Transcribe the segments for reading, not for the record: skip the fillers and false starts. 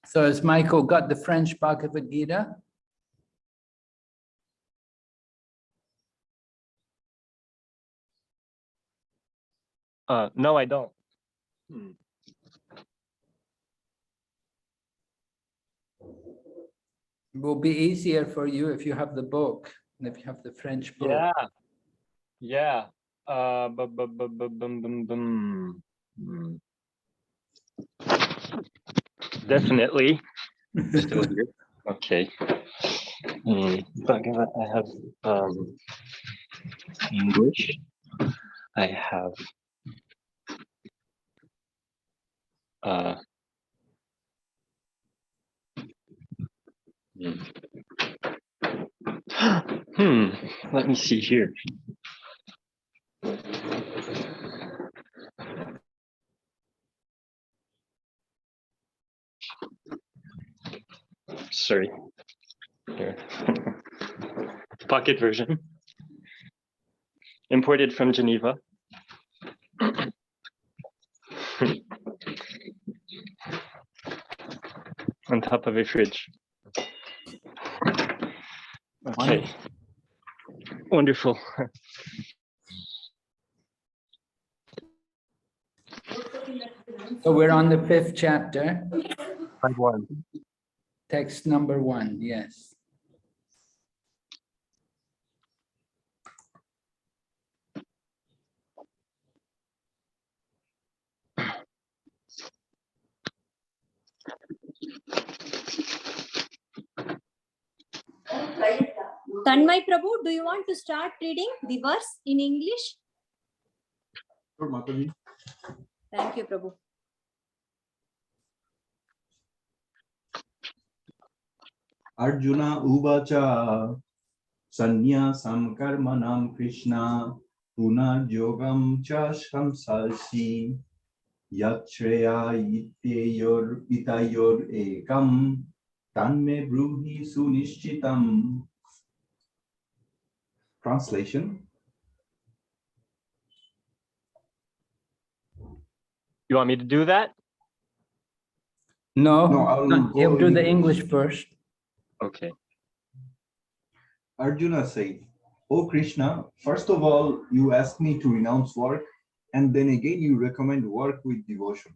So has Michael got the French Bhagavad Gita? No, I don't. It will be easier for you if you have the book, and if you have the French book. Yeah. Yeah. Definitely. Still here. Okay. Bhagavad, I have English. I have let me see here. Sorry. Here. Pocket version. Imported from Geneva. On top of a fridge. Okay. Wonderful. So we're on the 5th chapter, Part 1. text number 1, yes. Tanmay Prabhu, do you want to start reading the verse in English? Sure, Mataji. Thank you, Prabhu. Arjuna uvacha sanyasam karmanam Krishna punarjogam cha shamsasi yachreya iteyor itayor ekam tanme bruhi sunishchitam. Translation. You want me to do that? No, I'll he'll go do the in English first. Okay. Arjuna said, "O Krishna, first of all, you asked me to renounce work, and then again you recommend work with devotion.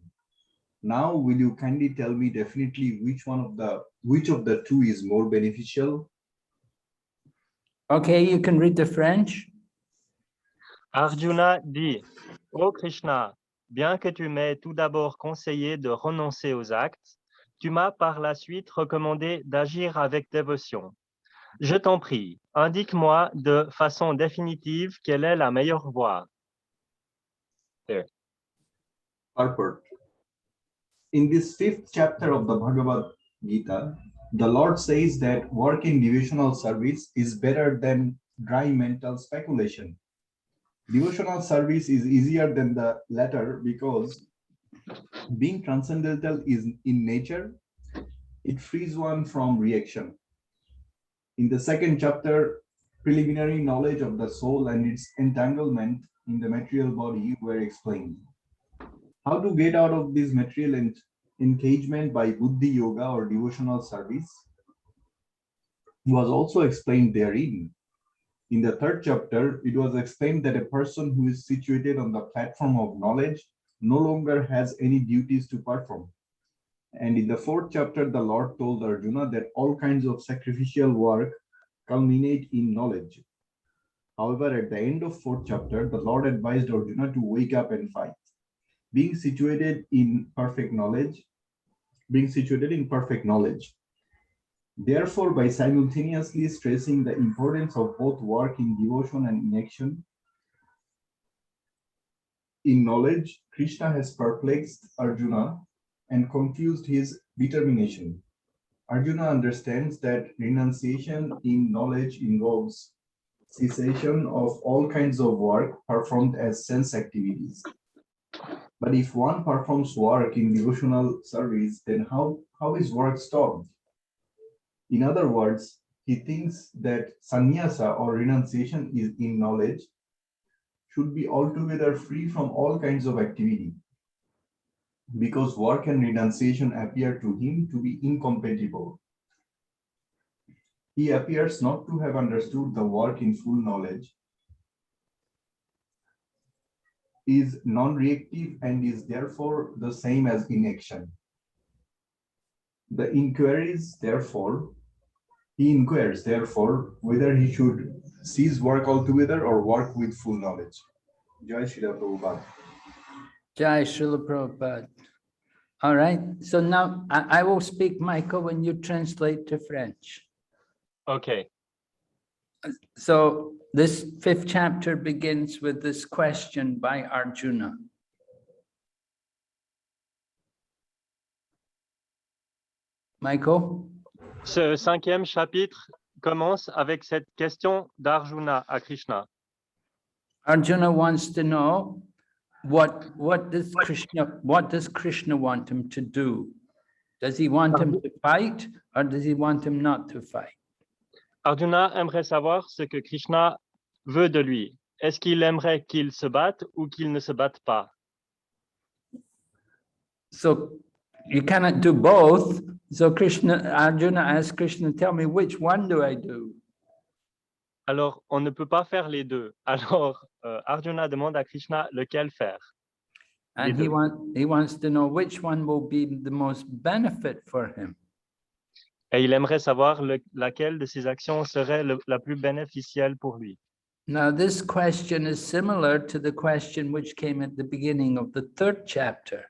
Now, will you kindly tell me definitely which of the two is more beneficial?" Okay, you can read the French. Arjuna dit, ô Krishna, bien que tu m'aies tout d'abord conseillé de renoncer aux actes, tu m'as par la suite recommandé d'agir avec dévotion. Je t'en prie, indique-moi de façon définitive quelle est la meilleure voie. There. Purport. In this 5th chapter of the Bhagavad Gita, the Lord says that work in devotional service is better than dry mental speculation. Devotional service is easier than the latter because being transcendental is in nature, it frees one from reaction. In the 2nd chapter, preliminary knowledge of the soul and its entanglement in the material body were explained. How to get out of this material engagement by Buddhi Yoga or devotional service was also explained therein. In the 3rd chapter, it was explained that a person who is situated on the platform of knowledge no longer has any duties to perform. And in the 4th chapter, the Lord told Arjuna that all kinds of sacrificial work culminate in knowledge. However, at the end of 4th chapter, the Lord advised Arjuna to wake up and fight. Being situated in perfect knowledge. Therefore, by simultaneously stressing the importance of both work in devotion and inaction in knowledge, Krishna has perplexed Arjuna and confused his determination. Arjuna understands that renunciation in knowledge involves cessation of all kinds of work performed as sense activities. But if one performs work in devotional service, then how is work stopped? In other words, he thinks that sannyasa or renunciation is in knowledge should be altogether free from all kinds of activity. because work and renunciation appear to him to be incompatible. He appears not to have understood the work in full knowledge, is non-reactive, and is therefore the same as inaction. He inquires therefore whether he should cease work altogether or work with full knowledge. Jai Srila Prabhupada. Jai Srila Prabhupada. All right, so now I will speak, Michael, when you translate to French. OK. So this 5th chapter begins with this question by Arjuna. Michael? Ce 5e chapitre commence avec cette question d'Arjuna à Krishna. Arjuna wants to know what does Krishna want him to do? Does he want him to fight or does he want him not to fight? Arjuna aimerait savoir ce que Krishna veut de lui. Est-ce qu'il aimerait qu'il se batte ou qu'il ne se batte pas? So you cannot do both. So Arjuna asked Krishna, tell me, which one do I do? Alors, on ne peut pas faire les deux. Alors, Arjuna demande à Krishna lequel faire. And he wants to know which one will be the most benefit for him. Et il aimerait savoir laquelle de ses actions serait la plus bénéficielle pour lui. Now, this question is similar to the question which came at the beginning of the 3rd chapter.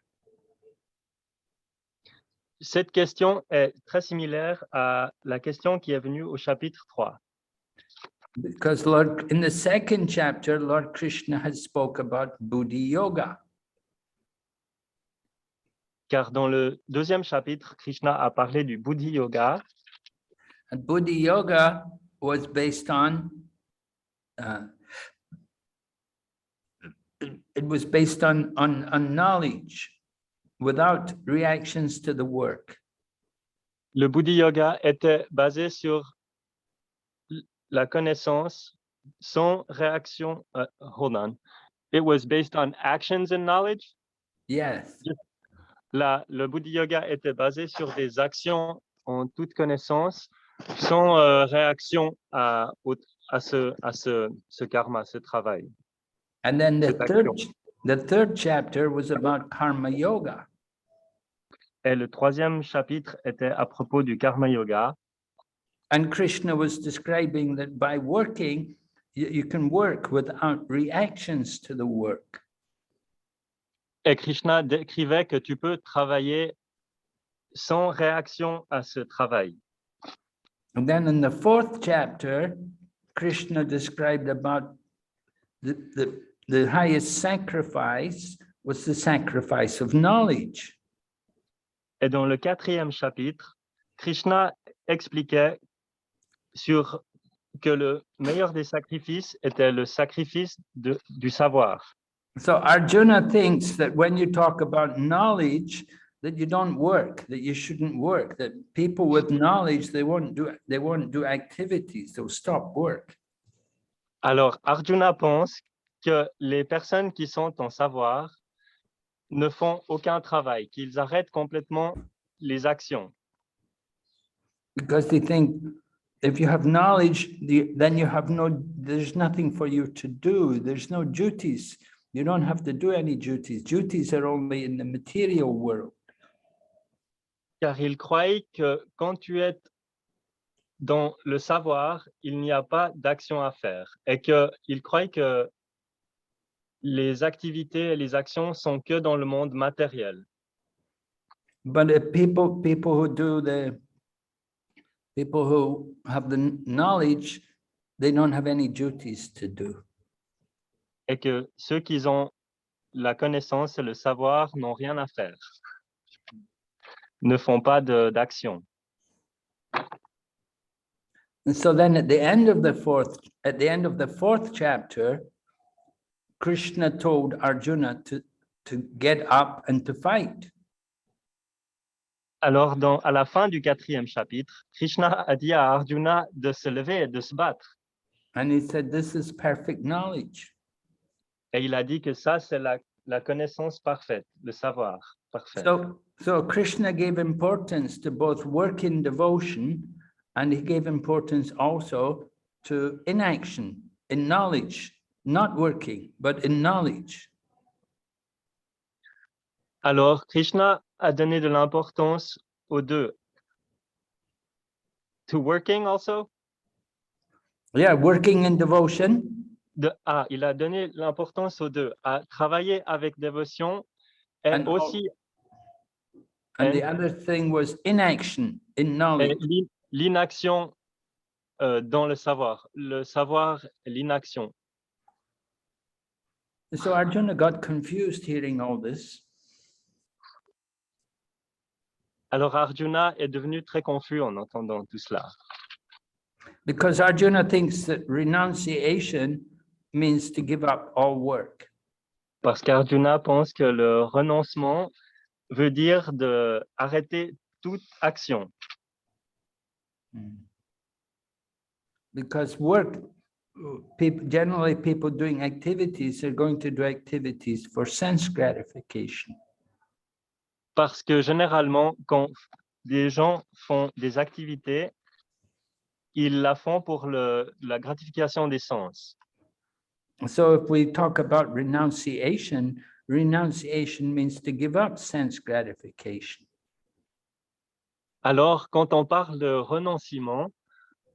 Cette question est très similaire à la question qui est venue au chapitre 3. Because in the 2nd chapter, Lord Krishna has spoke about Buddhi Yoga. Car dans le 2e chapitre, Krishna a parlé du Buddhi Yoga. And Buddhi Yoga was based on knowledge without reactions to the work. Le Buddhi Yoga était basé sur la connaissance sans réaction. Hold on. It was based on actions and knowledge. Yes. Le Buddhi Yoga était basé sur des actions en toute connaissance, sans réaction à ce karma, ce travail. And then the 3rd chapter was about Karma Yoga. Et le 3e chapitre était à propos du Karma Yoga. And Krishna was describing that by working, you can work without reactions to the work. Et Krishna décrivait que tu peux travailler sans réaction à ce travail. And then in the 4th chapter, Krishna described about the highest sacrifice was the sacrifice of knowledge. Et dans le 4e chapitre, Krishna expliquait que le meilleur des sacrifices était le sacrifice du savoir. So Arjuna thinks that when you talk about knowledge, that you don't work, that you shouldn't work, that people with knowledge, they won't do activities, they'll stop work. Alors, Arjuna pense que les personnes qui sont en savoir ne font aucun travail, qu'ils arrêtent complètement les actions. Because they think if you have knowledge, then there's nothing for you to do. There's no duties. You don't have to do any duties. Duties are only in the material world. Car ils croient que quand tu es dans le savoir, il n'y a pas d'action à faire. Et qu'ils croient que les activités et les actions sont que dans le monde matériel. But if people who have the knowledge, they don't have any duties to do. Et que ceux qui ont la connaissance et le savoir n'ont rien à faire, ne font pas d'action. And so then at the end of the 4th chapter, Krishna told Arjuna to get up and to fight. Alors, à la fin du 4e chapitre, Krishna a dit à Arjuna de se lever et de se battre. And he said, this is perfect knowledge. Et il a dit que ça, c'est la connaissance parfaite, le savoir parfait. So Krishna gave importance to both work in devotion, and he gave importance also to inaction, in knowledge, not working, but in knowledge. Alors, Krishna a donné de l'importance aux deux. To working also? Yeah, working in devotion Il a donné l'importance aux deux, à travailler avec dévotion et And aussi and the and- other thing was inaction, in et knowledge. l'inaction dans le savoir l'inaction. So Arjuna got confused hearing all this. Alors Arjuna est devenu très confus en entendant tout cela. Because Arjuna thinks that renunciation means to give up all work. Parce qu'Arjuna pense que le renoncement veut dire d'arrêter toute action. Because work, generally people doing activities are going to do activities for sense gratification. Parce que généralement, quand des gens font des activités, ils la font pour la gratification des sens. So if we talk about renunciation, renunciation means to give up sense gratification. Alors, quand on parle de renoncement,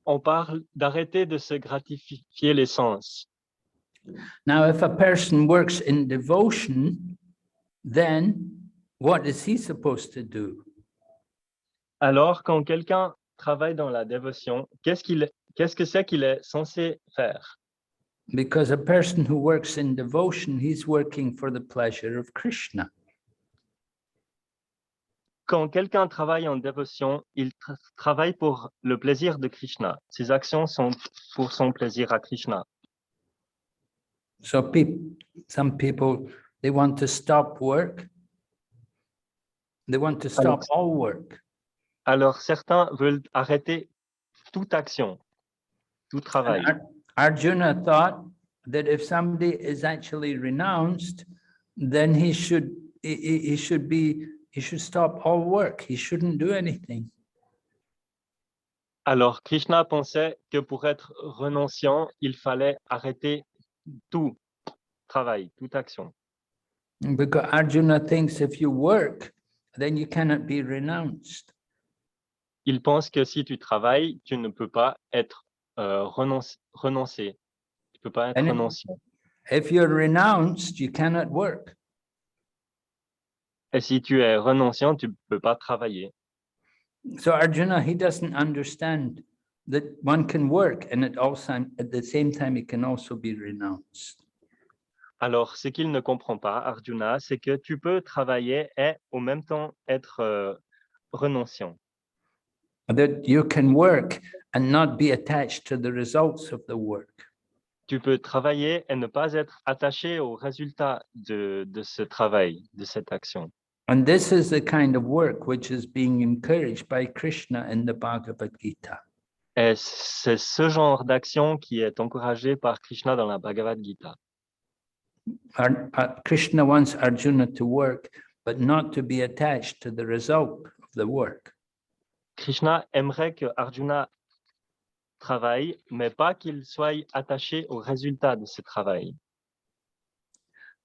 on parle d'arrêter de se gratifier les sens. Now, if a person works in devotion, then what is he supposed to do? Alors, quand quelqu'un travaille dans la dévotion, qu'est-ce que c'est qu'il est censé faire? Because a person who works in devotion, he's working for the pleasure of Krishna. Quand quelqu'un travaille en dévotion, il travaille pour le plaisir de Krishna. Ses actions sont pour son plaisir à Krishna. So some people, they want to stop work. They want to stop all work. Alors, certains veulent arrêter toute action, tout travail. And Arjuna thought that if somebody is actually renounced, then he should stop all work. He shouldn't do anything. Alors, Krishna pensait que pour être renonciant, il fallait arrêter tout travail, toute action. Because Arjuna thinks if you work, then you cannot be renounced. Il pense que si tu travailles, tu ne peux pas être renoncé. Tu peux pas être And renoncié. if you're renounced, you cannot work. Et si tu es renonciant, tu ne peux pas travailler. So Arjuna, he doesn't understand that one can work and at the same time it can also be renounced. Alors, ce qu'il ne comprend pas, Arjuna, c'est que tu peux travailler et en même temps être renonciant. That you can work and not be attached to the results of the work. Tu peux travailler et ne pas être attaché au résultat de ce travail, de cette action. And this is the kind of work which is being encouraged by Krishna in the Bhagavad Gita. Et c'est ce genre d'action qui est encouragé par Krishna dans la Bhagavad Gita. Krishna wants Arjuna to work, but not to be attached to the result of the work. Krishna aimerait que Arjuna travaille, mais pas qu'il soit attaché au résultat de ce travail.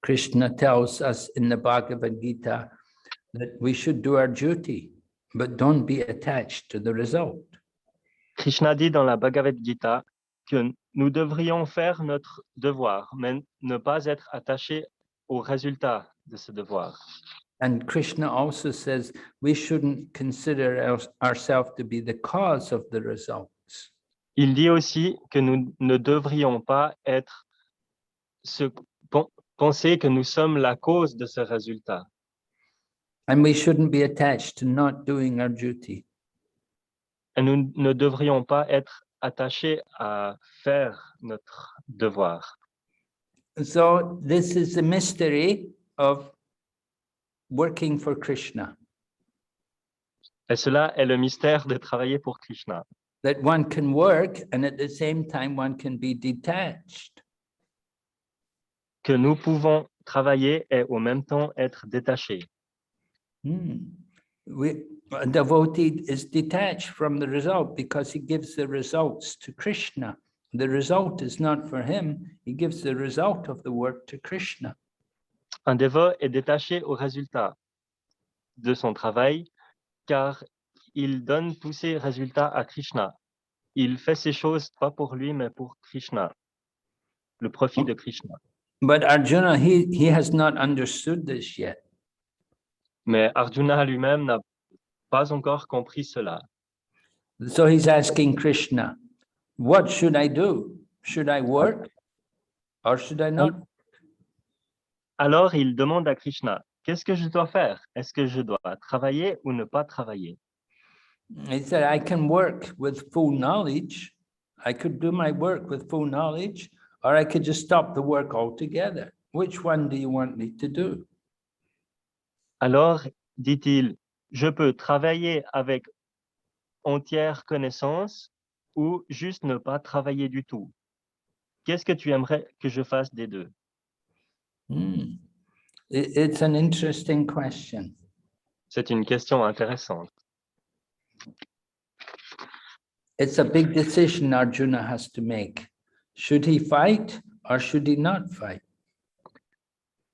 Krishna tells us in the Bhagavad Gita that we should do our duty, but don't be attached to the result. Krishna dit dans la Bhagavad Gita que nous devrions faire notre devoir, mais ne pas être attachés au résultat de ce devoir. And Krishna also says we shouldn't consider ourselves to be the cause of the results. Il dit aussi que nous ne devrions pas penser que nous sommes la cause de ce résultat. And we shouldn't be attached to not doing our duty. Et nous ne devrions pas être attachés à faire notre devoir. So this is the mystery of working for Krishna, Et cela est le mystère de travailler pour Krishna. that one can work and at the same time one can be detached. Que nous pouvons travailler et en même temps être détaché. A devotee is detached from the result because he gives the results to Krishna. The result is not for him. He gives the result of the work to Krishna. Un dévot est détaché au résultat de son travail car il donne tous ses résultats à Krishna. Il fait ces choses pas pour lui mais pour Krishna, le profit de Krishna. But Arjuna, he has not understood this yet. Mais Arjuna lui-même n'a pas encore compris cela. So he's asking Krishna, what should I do? Should I work or should I not? Alors il demande à Krishna, qu'est-ce que je dois faire? Est-ce que je dois travailler ou ne pas travailler? He said, I can work with full knowledge. I could do my work with full knowledge, or I could just stop the work altogether. Which one do you want me to do? Alors, dit-il, je peux travailler avec entière connaissance ou juste ne pas travailler du tout. Qu'est-ce que tu aimerais que je fasse des deux? It's an interesting question. C'est une question intéressante. It's a big decision Arjuna has to make. Should he fight or should he not fight?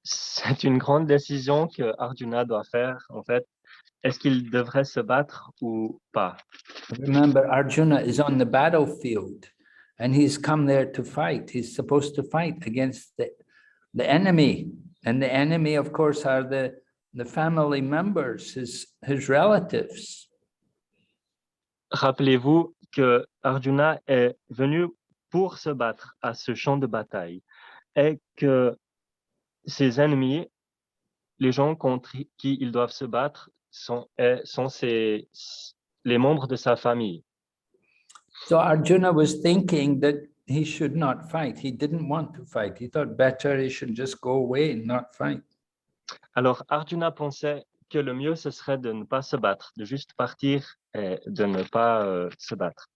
C'est une grande décision que Arjuna doit faire, en fait. Est-ce qu'il devrait se battre ou pas? Remember, Arjuna is on the battlefield and he's come there to fight. He's supposed to fight against the enemy. And the enemy, of course, are the family members, his relatives. Rappelez-vous que Arjuna est venu pour se battre à ce champ de bataille et que ses ennemis, les gens contre qui ils doivent se battre, sont les membres de sa famille. So Arjuna was thinking that he should not fight. He didn't want to fight. He thought better he should just go away and not fight. Alors Arjuna pensait que le mieux ce serait de ne pas se battre, de juste partir et de ne pas se battre.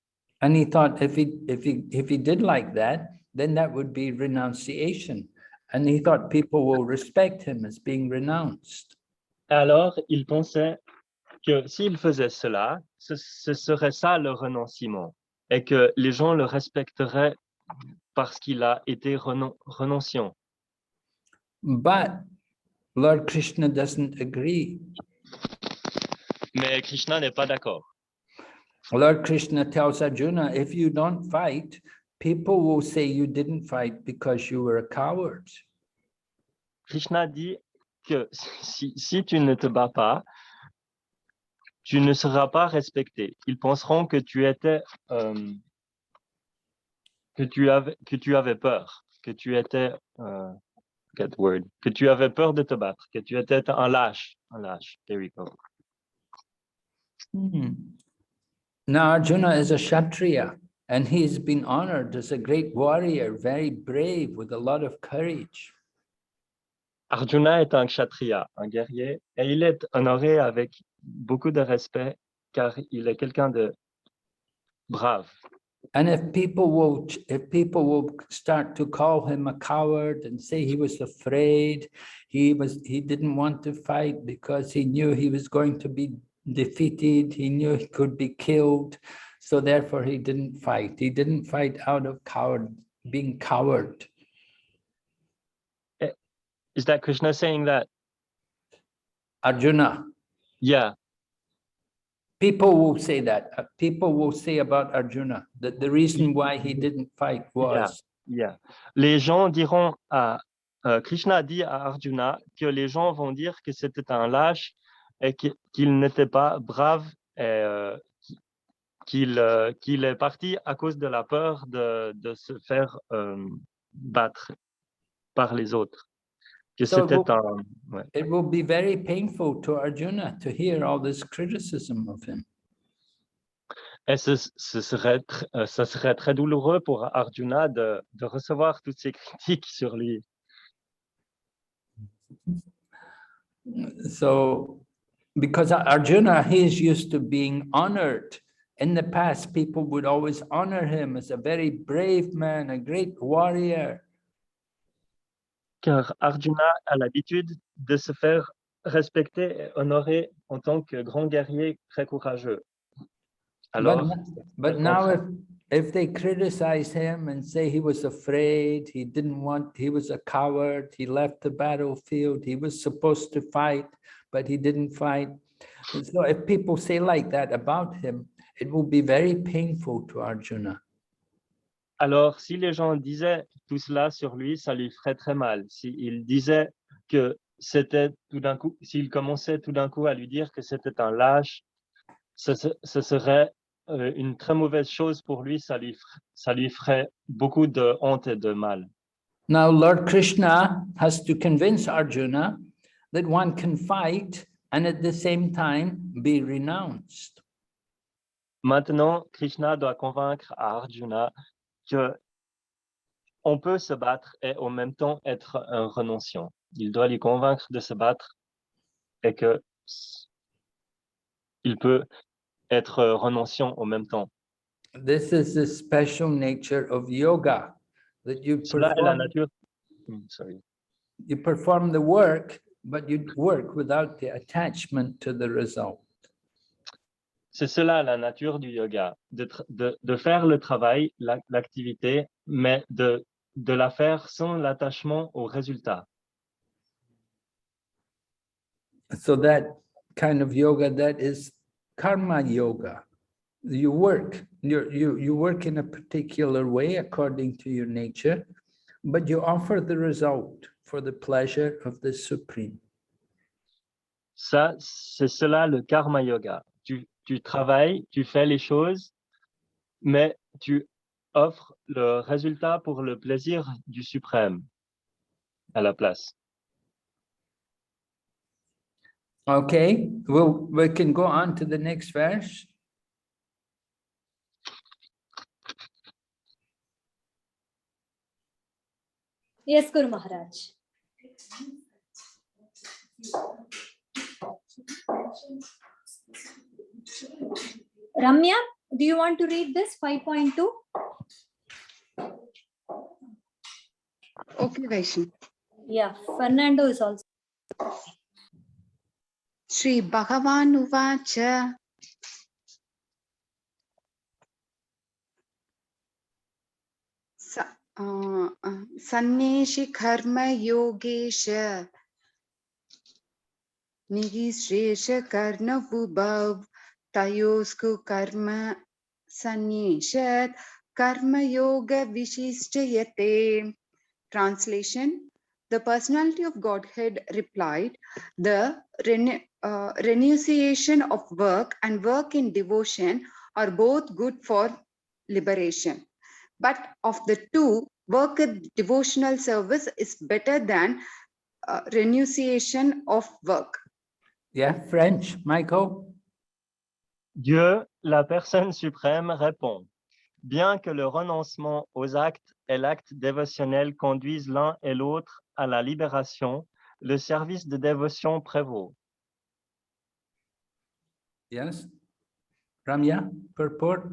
And he thought if he did like that, then that would be renunciation. And he thought people will respect him as being renounced. Alors il pensait que s'il faisait cela, ce serait ça le renonciement et que les gens le respecteraient parce qu'il a été renonciant. But Lord Krishna doesn't agree. Mais Krishna n'est pas d'accord. Lord Krishna tells Arjuna, if you don't fight, people will say you didn't fight because you were a coward. Krishna dit que si tu ne te bats pas, tu ne seras pas respecté. Ils penseront que tu étais que tu avais peur, que tu étais que tu avais peur de te battre, que tu étais un lâche. There we go. Now Arjuna is a Kshatriya and he's been honored as a great warrior, very brave with a lot of courage. Arjuna est un kshatriya, un guerrier, et il est honoré avec beaucoup de respect car il est quelqu'un de brave. And if people will start to call him a coward and say he was afraid, he didn't want to fight because he knew he was going to be defeated, he knew he could be killed, so therefore he didn't fight. He didn't fight out of being coward. Is that Krishna saying that? Arjuna. Yeah. People will say that. People will say about Arjuna that the reason why he didn't fight was. Yeah. Les gens diront Krishna dit à Arjuna que les gens vont dire que c'était un lâche et qu'il n'était pas brave et qu'il est parti à cause de la peur de se faire battre par les autres. Que So c'était it will be very painful to Arjuna to hear all this criticism of him. Et ça serait très douloureux pour Arjuna de recevoir toutes ces critiques sur lui. So, because Arjuna, he's used to being honored. In the past, people would always honor him as a very brave man, a great warrior. car Arjuna a l'habitude de se faire respecter et honorer en tant que grand guerrier très courageux. Alors, But now if they criticize him and say he was afraid, he was a coward, he left the battlefield, he was supposed to fight, but he didn't fight. And so if people say like that about him, it will be very painful to Arjuna. alors, si les gens disaient tout cela sur lui, ça lui ferait très mal. S'il disait que c'était tout d'un coup, s'il commençait tout d'un coup à lui dire que c'était un lâche, ce serait une très mauvaise chose pour lui, ça lui ferait beaucoup de honte et de mal. Now, Lord Krishna has to convince Arjuna that one can fight and at the same time be renounced. Maintenant, Krishna doit convaincre à Arjuna que on peut se battre et en même temps être un renonciant. Il doit lui convaincre de se battre et que il peut être renonciant en même temps. This is the special nature of yoga, that Cela est la nature. Sorry. you perform the work, but you work without the attachment to the result. C'est cela la nature du yoga, de faire le travail, l'activité, mais de la faire sans l'attachement au résultat. So that kind of yoga, that is karma yoga. You work, you work in a particular way according to your nature, but you offer the result for the pleasure of the Supreme. Ça, c'est cela le karma yoga. Tu travailles, tu fais les choses, mais tu offres le résultat pour le plaisir du suprême à la place. Okay, well, we can go on to the next verse. Yes, Guru Maharaj. Ramya, do you want to read this 5.2? Okay, Vaishnavi. Yeah, Fernando is also. Shri Bhagavan Uvacha. Sanneshi Karma Yogesha Nigishresha Karna Vubhav Tayosku Karma Sanneshat Karma Yoga Vishishtayate. Translation: The personality of Godhead replied, the renunciation of work and work in devotion are both good for liberation. But of the two, work in devotional service is better than renunciation of work. Yeah, French, Michael? Dieu, la personne suprême, répond: bien que le renoncement aux actes et l'acte dévotionnel conduisent l'un et l'autre à la libération, le service de dévotion prévaut. Yes. Ramya, purport?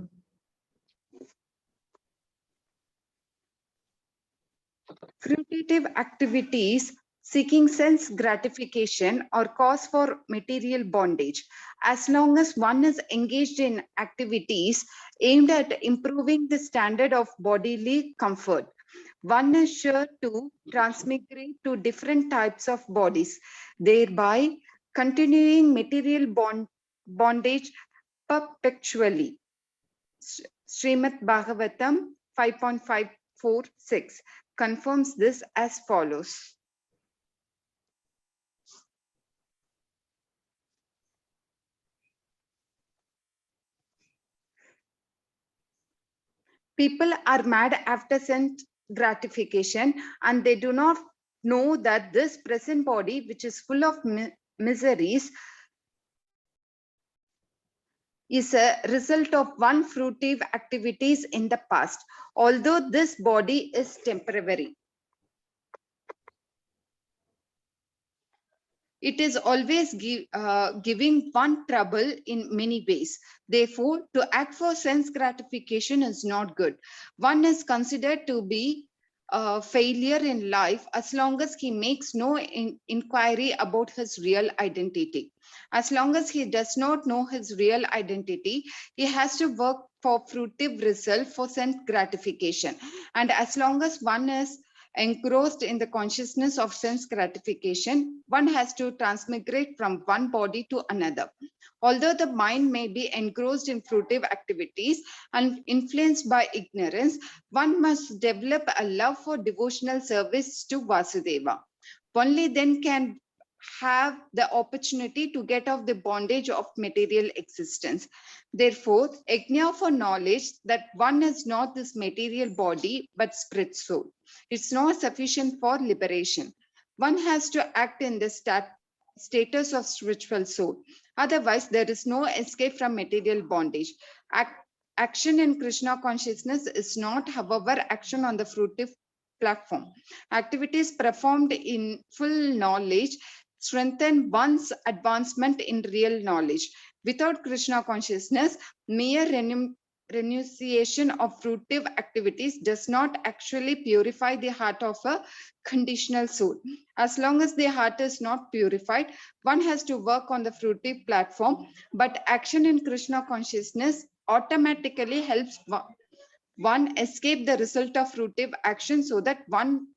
Fruitive activities seeking sense gratification or cause for material bondage. As long as one is engaged in activities aimed at improving the standard of bodily comfort, one is sure to transmigrate to different types of bodies, thereby continuing material bondage perpetually. Srimad Bhagavatam 5.546 confirms this as follows. People are mad after sense gratification, and they do not know that this present body, which is full of miseries, is a result of one fruitive activities in the past, although this body is temporary. It is always giving one trouble in many ways. Therefore, to act for sense gratification is not good. One is considered to be failure in life as long as he makes no inquiry about his real identity. As long as he does not know his real identity, he has to work for fruitive result for sense gratification. And as long as one is engrossed in the consciousness of sense gratification, one has to transmigrate from one body to another. Although the mind may be engrossed in fruitive activities and influenced by ignorance, one must develop a love for devotional service to Vasudeva. Only then can have the opportunity to get off the bondage of material existence. Therefore, yajna for knowledge that one is not this material body but spirit soul. It's not sufficient for liberation. One has to act in the status of spiritual soul. Otherwise, there is no escape from material bondage. Action in Krishna consciousness is not, however, action on the fruitive platform. Activities performed in full knowledge strengthen one's advancement in real knowledge. Without Krishna consciousness, mere renunciation of fruitive activities does not actually purify the heart of a conditional soul. As long as the heart is not purified, one has to work on the fruitive platform, but action in Krishna consciousness automatically helps one escape the result of fruitive action so that one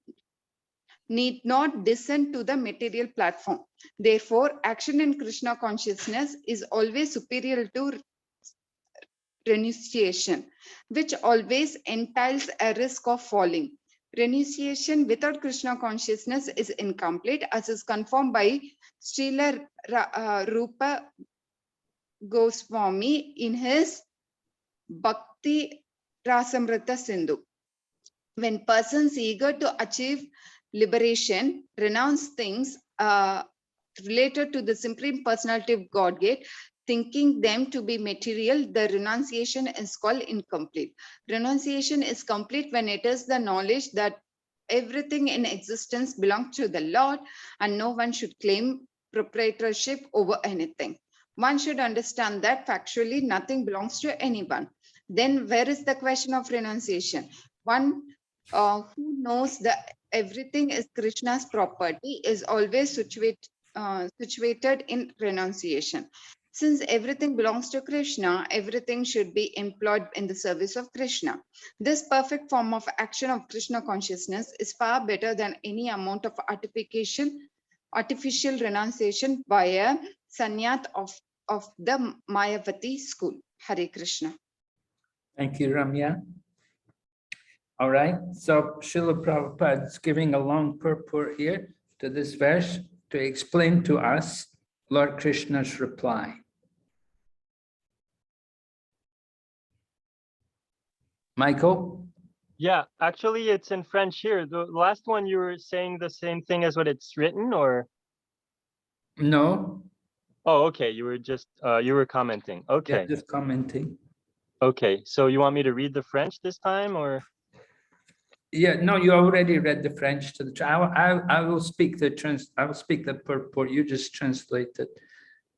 need not descend to the material platform. Therefore, action in Krishna consciousness is always superior to renunciation, which always entails a risk of falling. Renunciation without Krishna consciousness is incomplete, as is confirmed by Srila Rupa Goswami in his Bhakti Rasamrita Sindhu. When persons eager to achieve liberation renounce things related to the Supreme Personality of Godhead, thinking them to be material, the renunciation is called incomplete. Renunciation is complete when it is the knowledge that everything in existence belongs to the Lord and no one should claim proprietorship over anything. One should understand that factually nothing belongs to anyone. Then where is the question of renunciation? One who knows that everything is Krishna's property is always situated in renunciation. Since everything belongs to Krishna, everything should be employed in the service of Krishna. This perfect form of action of Krishna consciousness is far better than any amount of artificial renunciation via sannyat of the Mayavati school. Hare Krishna. Thank you, Ramya. All right, so Srila Prabhupada is giving a long purport here to this verse to explain to us Lord Krishna's reply. Michael? Yeah, actually, it's in French here. The last one, you were saying the same thing as what it's written, or? No. Oh, okay. You were just, you were commenting. Okay. Yeah, just commenting. Okay. So you want me to read the French this time, or? Yeah, no, you already read the French to the. I will speak the I will speak the purport. You just translate it.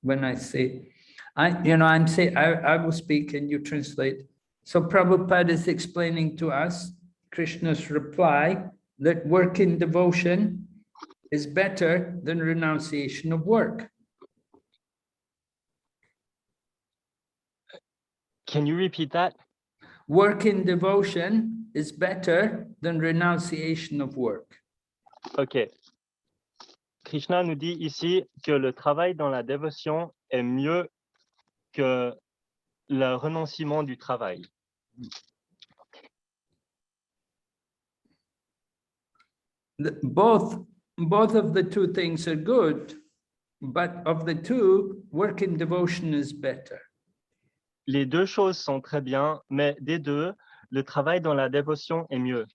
When I say, I will speak and you translate. So Prabhupada is explaining to us Krishna's reply that work in devotion is better than renunciation of work. Can you repeat that? Work in devotion is better than renunciation of work. Ok. Krishna nous dit ici que le travail dans la dévotion est mieux que le renoncement du travail. Both of the two things are good, but of the two, work in devotion is better. Les deux choses sont très bien, mais des deux, le travail dans la dévotion est mieux.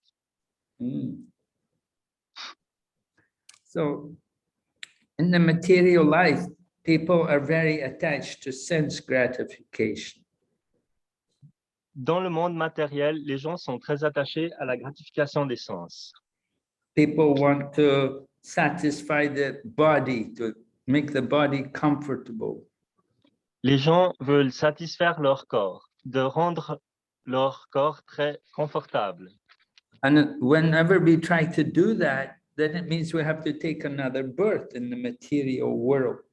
So, in the material life, people are very attached to sense gratification. Dans le monde matériel, les gens sont très attachés à la gratification des sens. People want to satisfy the body, to make the body comfortable. Les gens veulent satisfaire leur corps, de rendre leur corps très confortable. And whenever we try to do that, then it means we have to take another birth in the material world.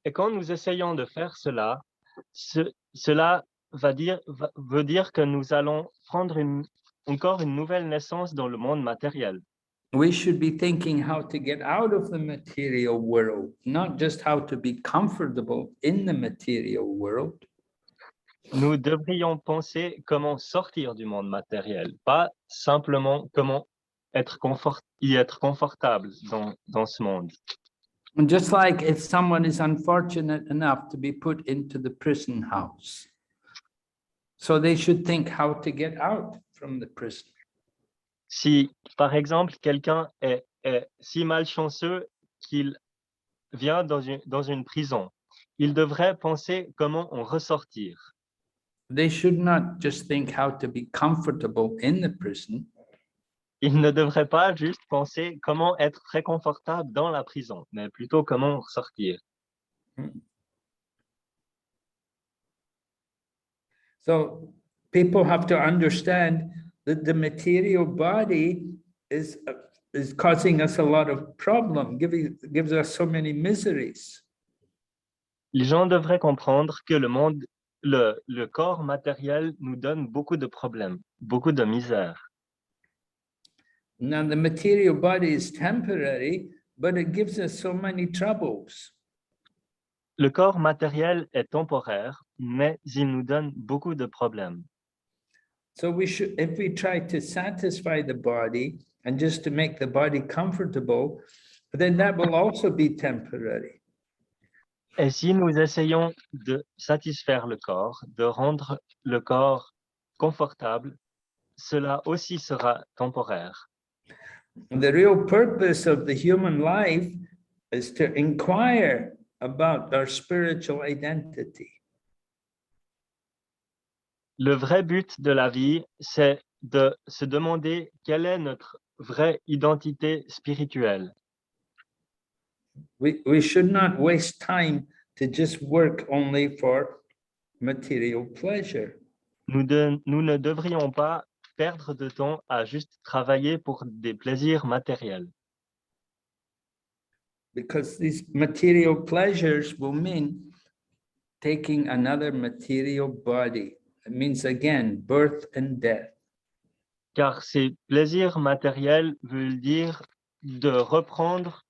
Et quand nous essayons de faire cela, cela veut dire que nous allons prendre encore une nouvelle naissance dans le monde matériel. We should be thinking how to get out of the material world, not just how to be comfortable in the material world. Nous devrions penser comment sortir du monde matériel, pas simplement comment y être confortable dans ce monde. And just like if someone is unfortunate enough to be put into the prison house, so they should think how to get out from the prison. Si, par exemple, quelqu'un est si malchanceux qu'il vient dans une prison, il devrait penser comment en ressortir. They should not just think how to be comfortable in the prison. Il ne devrait pas juste penser comment être très confortable dans la prison, mais plutôt comment sortir. So people have to understand that the material body is causing us a lot of problem, gives us so many miseries. Les gens devraient comprendre que le corps matériel nous donne beaucoup de problèmes, beaucoup de misère. Now the material body is temporary, but it gives us so many troubles. Le corps matériel est temporaire, mais il nous donne beaucoup de problèmes. So we should, if we try to satisfy the body and just to make the body comfortable, then that will also be temporary. Et si nous essayons de satisfaire le corps, de rendre le corps confortable, cela aussi sera temporaire. The real purpose of the human life is to inquire about our spiritual identity. Le vrai but de la vie, c'est de se demander quelle est notre vraie identité spirituelle. We should not waste time to just work only for material pleasure. Nous ne devrions pas perdre de temps à juste travailler pour des plaisirs matériels. Because these material pleasures will mean taking another material body. It means again, birth and death. Car ces plaisirs matériels veulent dire de reprendre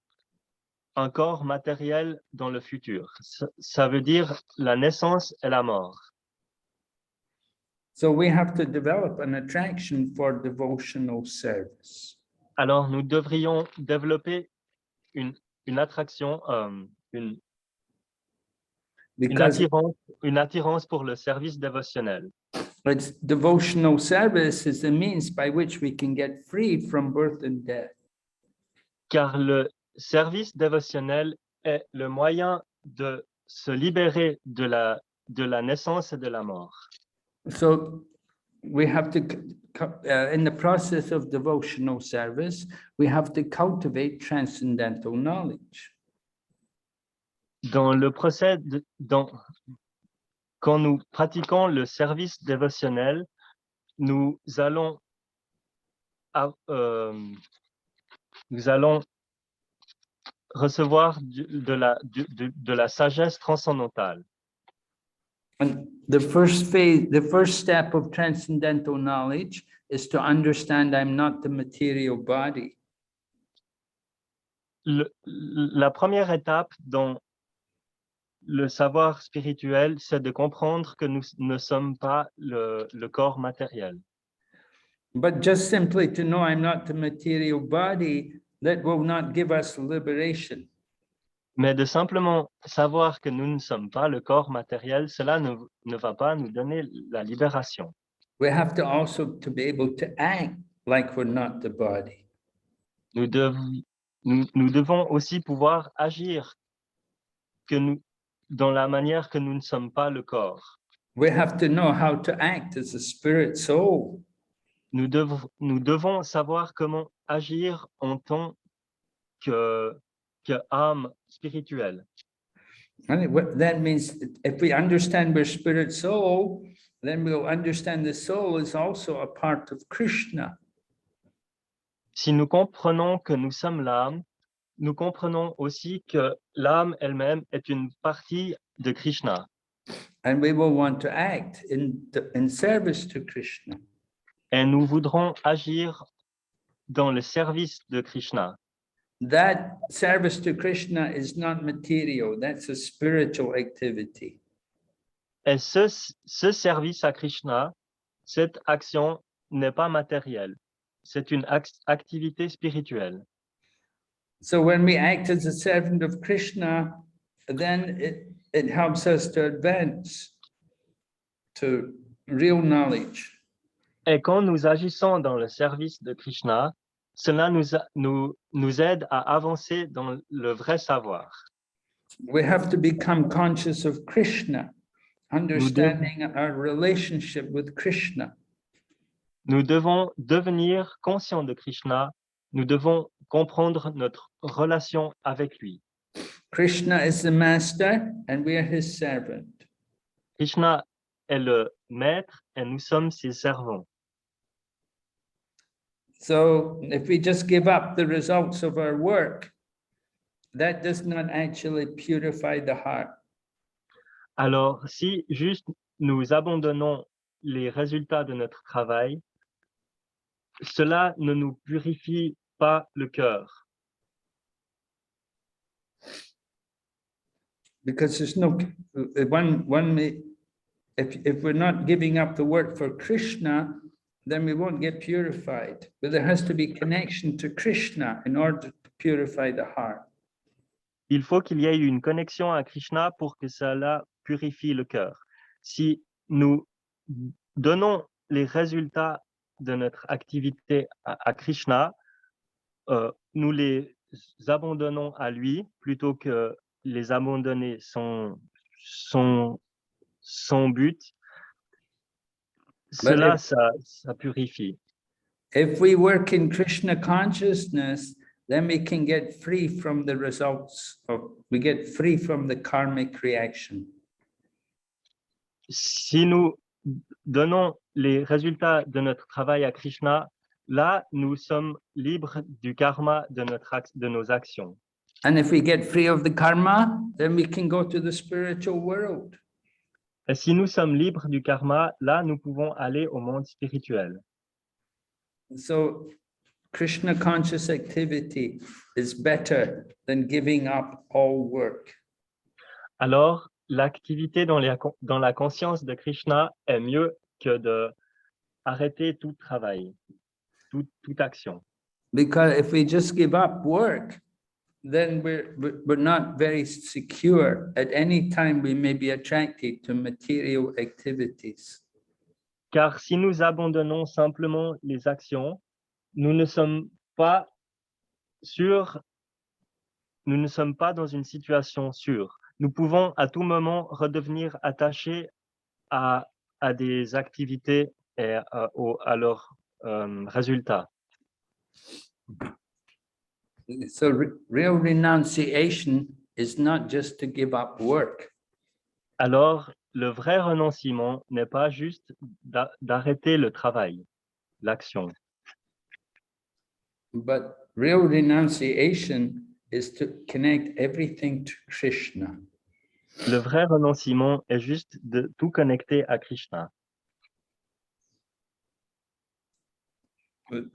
un corps matériel dans le futur. Ça veut dire la naissance et la mort. So we have to develop an attraction for devotional service. Alors nous devrions développer une attraction, une attirance pour le service dévotionnel. But devotional service is the means by which we can get free from birth and death. Car le service dévotionnel est le moyen de se libérer de la naissance et de la mort. So we have to, in the process of devotional service, we have to cultivate transcendental knowledge. Dans le procès, quand nous pratiquons le service dévotionnel, nous allons recevoir de la sagesse transcendantale. And the first phase, the first step of transcendental knowledge is to understand I'm not the material body. La première étape dans le savoir spirituel, c'est de comprendre que nous ne sommes pas le corps matériel. But just simply to know I'm not the material body, that will not give us liberation. Mais de simplement savoir que nous ne sommes pas le corps matériel, cela ne va pas nous donner la libération. We have to also to be able to act like we're not the body. Nous devons aussi pouvoir agir dans la manière que nous ne sommes pas le corps. We have to know how to act as a spirit soul. Nous devons savoir comment agir en tant que âme spirituelle. And that means if we understand we're spirit soul, then we'll understand the soul is also a part of Krishna. Si nous comprenons que nous sommes l'âme, nous comprenons aussi que l'âme elle-même est une partie de Krishna. And we will want to act in service to Krishna. Et nous voudrons agir dans le service de Krishna. That service to Krishna is not material, that's a spiritual activity. Et ce service à Krishna, cette action n'est pas matérielle, c'est une activité spirituelle. So when we act as a servant of Krishna, then it helps us to advance to real knowledge. Et quand nous agissons dans le service de Krishna, cela nous aide à avancer dans le vrai savoir. We have to become conscious of Krishna, understanding our relationship with Krishna. Nous devons devenir conscients de Krishna, nous devons comprendre notre relation avec lui. Krishna is the master and we are his servant. Krishna est le maître et nous sommes ses servants. So if we just give up the results of our work, that does not actually purify the heart. Alors, si juste nous abandonnons les résultats de notre travail, cela ne nous purifie pas le cœur. Because there's no if we're not giving up the work for Krishna, then we won't get purified. But there has to be connection to Krishna in order to purify the heart. Il faut qu'il y ait une connexion à Krishna pour que cela purifie le cœur. Si nous donnons les résultats de notre activité à Krishna, nous les abandonnons à lui plutôt que les abandonner son but. Cela, ça purifie. If we work in Krishna consciousness, then we can get free from the results we get free from the karmic reaction. Si nous donnons les résultats de notre travail à Krishna, là, nous sommes libres du karma de nos actions. And if we get free of the karma, then we can go to the spiritual world. Et si nous sommes libres du karma, là, nous pouvons aller au monde spirituel. So Krishna conscious activity is better than giving up all work. Alors, l'activité dans la conscience de Krishna est mieux que d'arrêter tout travail, toute action. Because if we just give up work, then we're not very secure. At any time, we may be attracted to material activities. Car si nous abandonnons simplement les actions, nous ne sommes pas sûrs, nous ne sommes pas dans une situation sûre. Nous pouvons à tout moment redevenir attachés à des activités et à leurs résultats. So real renunciation is not just to give up work. Alors, le vrai renoncement n'est pas juste d'arrêter le travail, l'action. But real renunciation is to connect everything to Krishna. Le vrai renoncement est juste de tout connecter à Krishna.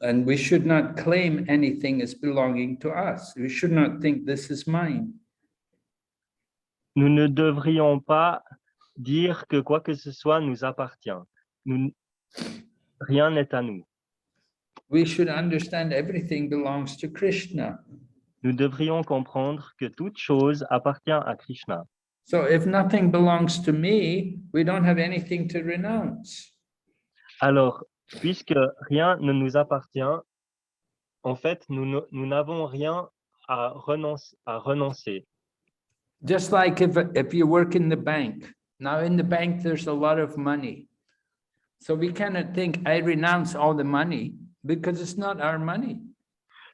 And we should not claim anything as belonging to us. We should not think this is mine. Nous ne devrions pas dire que quoi que ce soit nous appartient. Rien n'est à nous. We should understand everything belongs to Krishna. Nous devrions comprendre que toute chose appartient à Krishna. So if nothing belongs to me, we don't have anything to renounce. Alors, puisque rien ne nous appartient, en fait, nous n'avons rien à renoncer. Just like if you work in the bank. Now in the bank, there's a lot of money. So we cannot think, I renounce all the money, because it's not our money.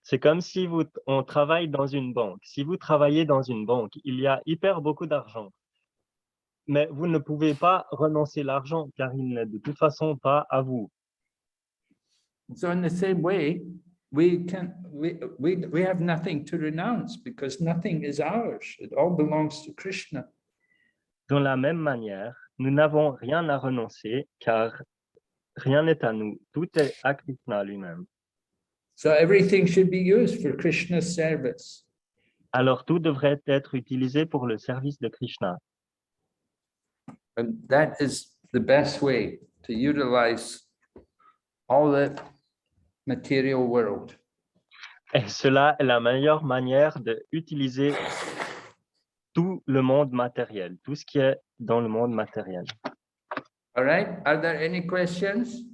C'est comme si on travaille dans une banque. Si vous travaillez dans une banque, il y a hyper beaucoup d'argent. mais vous ne pouvez pas renoncer l'argent car il n'est de toute façon pas à vous. So in the same way, we have nothing to renounce because nothing is ours. It all belongs to Krishna. De la même manière, nous n'avons rien à renoncer car rien n'est à nous. Tout est à Krishna lui-même. So everything should be used for Krishna's service. Alors tout devrait être utilisé pour le service de Krishna. And that is the best way to utilize all the material world. Et cela est la meilleure manière d'utiliser tout le monde matériel, tout ce qui est dans le monde matériel. All right. Are there any questions?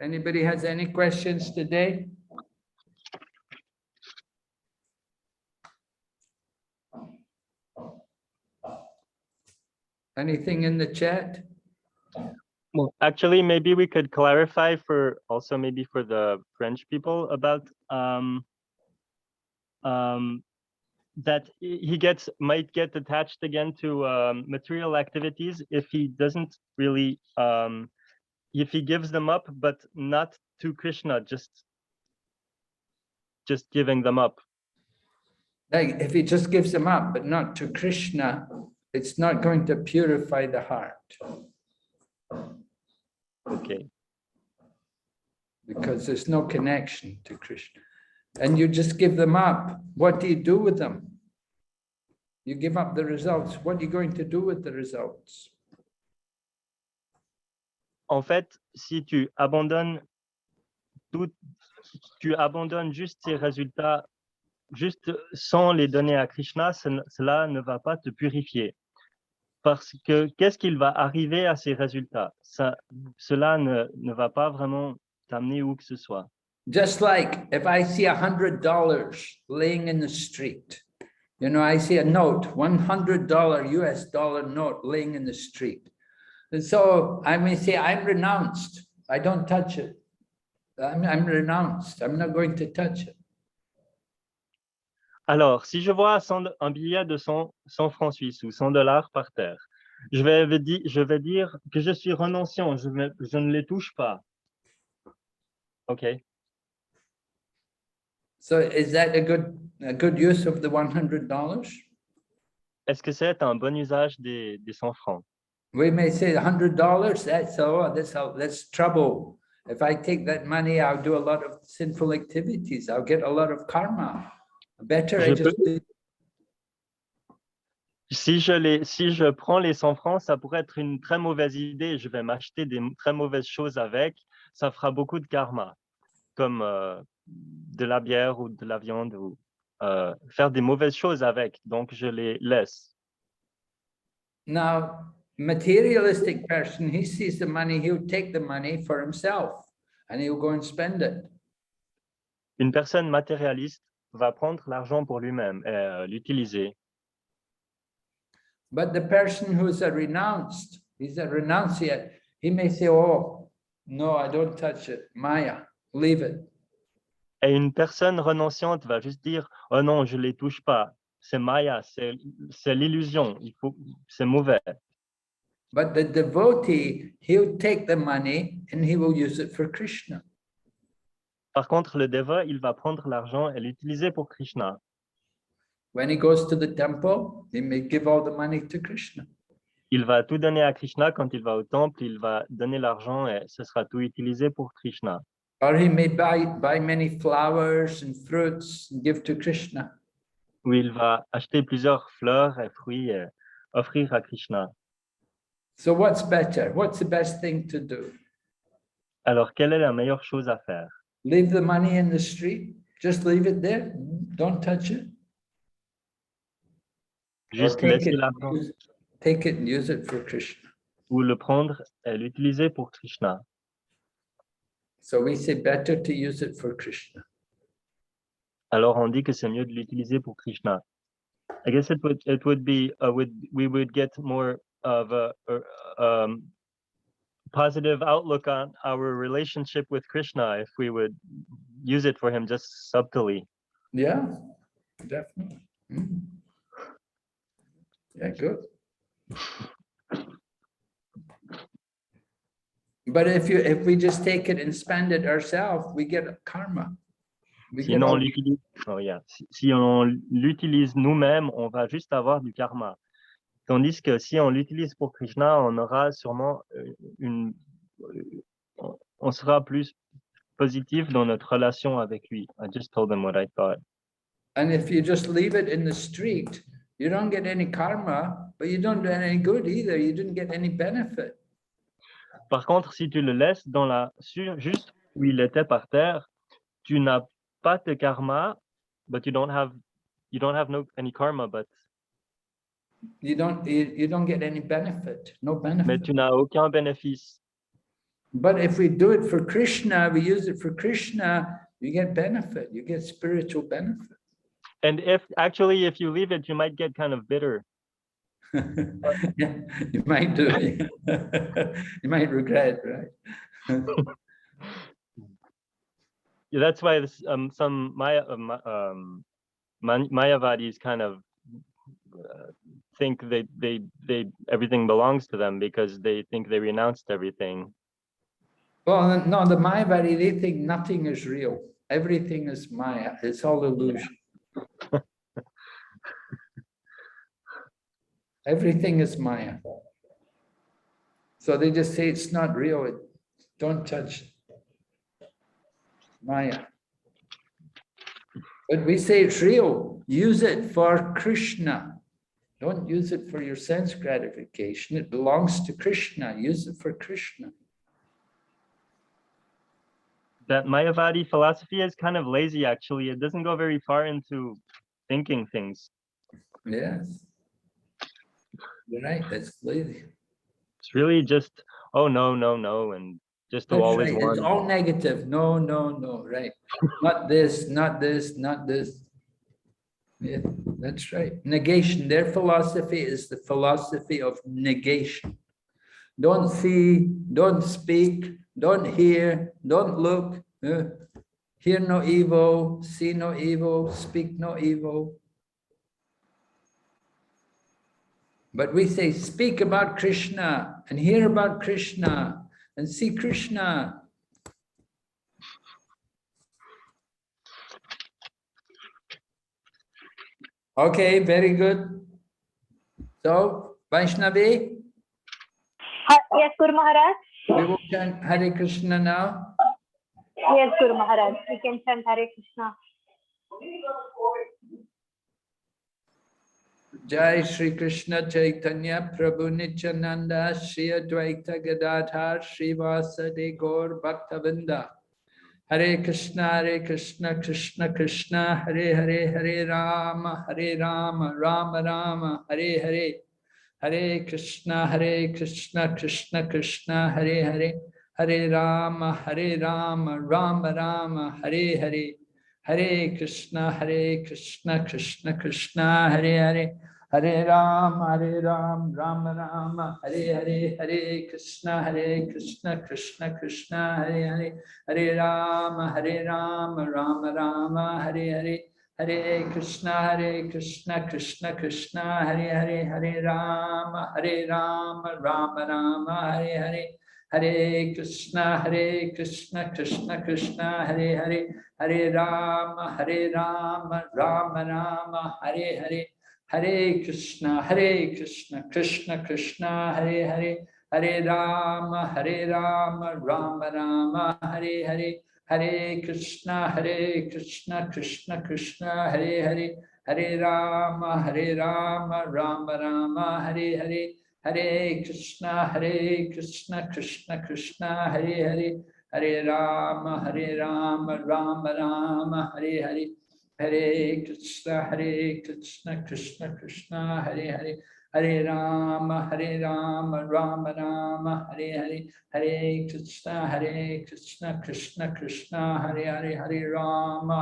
Anybody has any questions today? Anything in the chat? Well, actually, maybe we could clarify for also maybe for the French people about that he might get attached again to material activities if he doesn't really if he gives them up, but not to Krishna, just giving them up. Like if he just gives them up, but not to Krishna, it's not going to purify the heart. Okay. Because there's no connection to Krishna. And you just give them up. What do you do with them? You give up the results. What are you going to do with the results? En fait, si tu abandonnes tout, tu abandonnes juste ces résultats, juste sans les donner à Krishna, cela ne va pas te purifier. Parce que qu'est-ce qu'il va arriver à ces résultats? Cela ne va pas vraiment t'amener où que ce soit. Just like if I see $100 laying in the street, you know, I see a note, $100 US dollar note laying in the street. And so I may say, I'm renounced. I don't touch it. I'm renounced. I'm not going to touch it. Alors, si je vois un billet de 100 francs suisses ou $100 par terre, je vais dire que je suis renonciant, je ne les touche pas. OK. So is that a good use of the $100? Est-ce que c'est un bon usage des 100 francs? We may say $100, that's trouble. If I take that money, I'll do a lot of sinful activities. I'll get a lot of karma. Better I just... Si je prends les 100 francs, ça pourrait être une très mauvaise idée. Je vais m'acheter des très mauvaises choses avec. Ça fera beaucoup de karma, comme de la bière ou de la viande, ou faire des mauvaises choses avec. Donc, je les laisse. Now, materialistic person, he sees the money, he'll take the money for himself and he'll go and spend it. Une personne matérialiste va prendre l'argent pour lui-même et l'utiliser. But the person who's he's a renunciate, he may say, oh, no, I don't touch it. Maya, leave it. Et une personne renonciante va juste dire, oh non, je ne les touche pas. C'est Maya, c'est l'illusion, c'est mauvais. But the devotee, he'll take the money and he will use it for Krishna. Par contre, le dévot, il va prendre l'argent et l'utiliser pour Krishna. When he goes to the temple, he may give all the money to Krishna. Il va tout donner à Krishna. Quand il va au temple, il va donner l'argent et ce sera tout utilisé pour Krishna. Or he may buy many flowers and fruits and give to Krishna. Ou il va acheter plusieurs fleurs et fruits et offrir à Krishna. So what's better? What's the best thing to do? Alors, quelle est la meilleure chose à faire? Leave the money in the street? Just leave it there? Don't touch it? Juste laisser l'argent. Take it and use it for Krishna. Ou le prendre et l'utiliser pour Krishna. So we say better to use it for Krishna. Alors on dit que c'est mieux de l'utiliser pour Krishna. I guess it would be we would get more of a positive outlook on our relationship with Krishna if we would use it for him just subtly. Yeah. Definitely. Mm. Yeah, good. But if we just take it and spend it ourselves, we get karma. We get Sinon, on all, l'utilise si on l'utilise nous-mêmes, on va juste avoir du karma. Tandis que si on l'utilise pour Krishna, on aura sûrement on sera plus positif dans notre relation avec lui. I just told them what I thought. and if you just leave it in the street, you don't get any karma, but you don't do any good either. You didn't get any benefit. Par contre, si tu le laisses juste où il était par terre, tu n'as pas de karma, but you don't have any karma, but You don't get any benefit, no mais benefit. tu n'as aucun bénéfice. But if we do it for Krishna, we use it for Krishna, you get benefit, you get spiritual benefit. And if you leave it, you might get kind of bitter. Yeah, you might do it. You might regret, right? Yeah, that's why some Mayavadis kind of think they everything belongs to them because they think they renounced everything. Well, no, the Mayavadi, they think nothing is real. Everything is Maya. It's all illusion. Everything is Maya. So they just say it's not real. Don't touch Maya. But we say it's real. Use it for Krishna. Don't use it for your sense gratification. It belongs to Krishna. Use it for Krishna. That Mayavadi philosophy is kind of lazy, actually. It doesn't go very far into thinking things. Yes. You're right. That's lazy. It's really just, oh, no, no, no, and just to That's always right. want. It's all negative. No, no, no. Right. Not this, not this, not this. Yeah, that's right. Negation. Their philosophy is the philosophy of negation. Don't see, don't speak, don't hear, don't look. Hear no evil, see no evil, speak no evil. But we say, speak about Krishna and hear about Krishna and see Krishna. Okay, very good. So, Vaishnavi, Yes, Guru Maharaj. we will chant Hare Krishna now. Yes, Guru Maharaj. We can chant Hare Krishna. Jai Shri Krishna Chaitanya Prabhu Nityananda Shri Advaita Gadadhar Shri Vasadi Gaur Bhaktavinda. Hare Krishna Krishna Krishna Hare Hare Hare Rama Rama Rama Hare Hare. Hare Krishna Krishna Krishna Hare Hare Hare Rama Rama Rama Hare Hare. Hare Krishna Krishna Krishna Hare Hare Hare Rama Rama Rama Hare Hare. Hare Krishna Krishna Krishna Hare Hare Hare Rama Rama Rama Hare Hare. Hare Krishna Krishna Krishna Hare Hare Hare Rama Rama Rama Hare Hare. Hare Krishna Krishna Krishna Hare Hare Hare Rama Rama Rama Hare Hare. Hare Krishna Krishna Krishna Hare Hare Hare Rama Rama Rama Hare Hare. Hare Krishna Krishna Krishna Hare Hare Hare Rama Rama Rama Hare Hare. Hare Krishna Krishna Krishna Hare Hare Hare Rama Rama Rama Hare Hare. Hare Krishna Krishna Krishna Hare Hare Hare Rama Rama Rama Hare Hare. Hare Krishna Krishna Krishna Hare Hare Hare Rama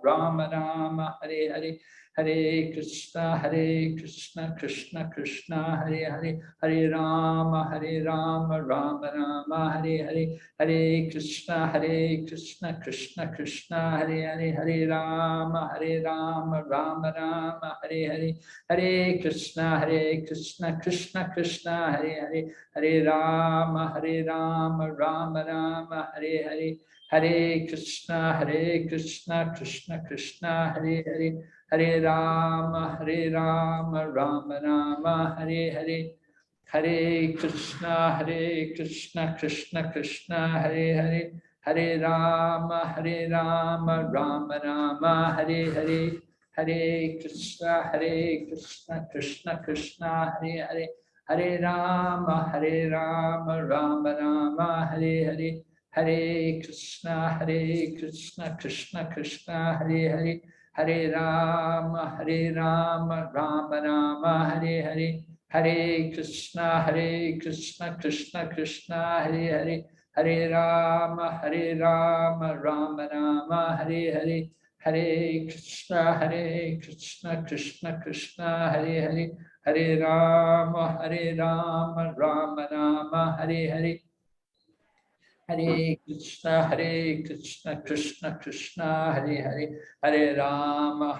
Rama Rama Hare Hare. Hare Krishna, Krishna Krishna, Hare Hare, Hare Rama, Rama Rama, Hare Hare, Hare Krishna, Krishna Krishna, Hare Hare, Hare Rama, Rama Rama, Hare Hare, Hare Krishna, Krishna Krishna, Hare Hare, Hare Rama, Rama Rama, Hare Hare, Hare Krishna, Krishna Krishna, Hare Hare, Hare Rama, Rama Rama, Hare Hare, Hare Krishna, Krishna Krishna, Hare Hare, Hare Rama, Rama Rama, Hare Hare, Hare Krishna, Krishna Krishna, Hare Hare, Hare Rama, Rama Rama, Hare Hare, Hare Krishna, Krishna Krishna, Hare Hare, Hare Rama, Rama Rama, Hare Hare, Hare Krishna, Krishna Krishna, Hare Hare, Hare Rama, Rama Rama, Hare Hare, Hare Krishna, Krishna Krishna, Hare Hare, Hare Rama, Rama Rama, Hare Hare, Hare Krishna, Krishna Krishna, Hare Hare,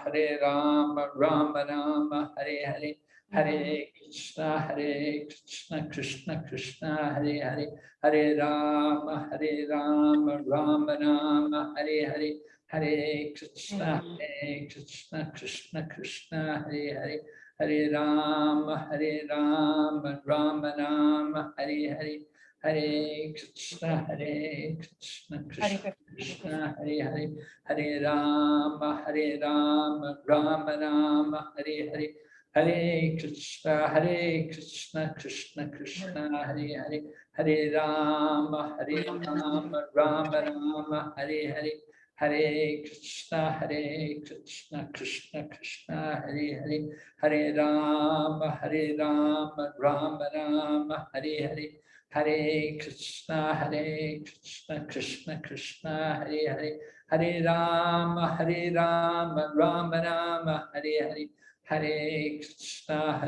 Hare Rama, Rama Rama, Hare Hare, Hare Krishna, Krishna Krishna, Hare Hare, Hare Rama, Rama Rama, Hare Hare, Hare Krishna, Krishna Krishna, Hare Hare, Hare Rama, Rama Rama, Hare Hare, Hare Krishna, Krishna Krishna, Hare Hare, Hare Rama, Rama Rama, Hare Hare, Hare Krishna, Krishna Krishna, Hare Hare, Hare Rama, Rama Rama, Hare Hare, Hare Krishna, Krishna Krishna, Hare Hare, Hare Rama, Rama Rama, Hare Hare, Hare Krishna, Krishna Krishna, Hare Hare, Hare Rama, Rama Rama, Hare Hare, Hare Krishna, Krishna Krishna, Hare Hare, Hare Rama, Rama Rama, Hare Hare, Hare Krishna,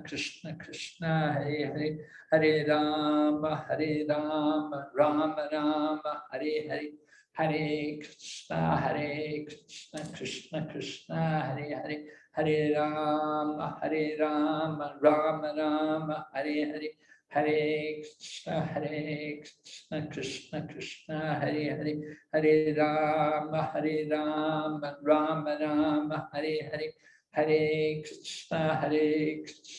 Krishna Krishna, Hare Hare, Hare Rama, Rama Rama, Hare Hare, Hare Krishna, Krishna Krishna, Hare Hare, Hare Rama, Rama Rama, Hare Hare, Hare Krishna,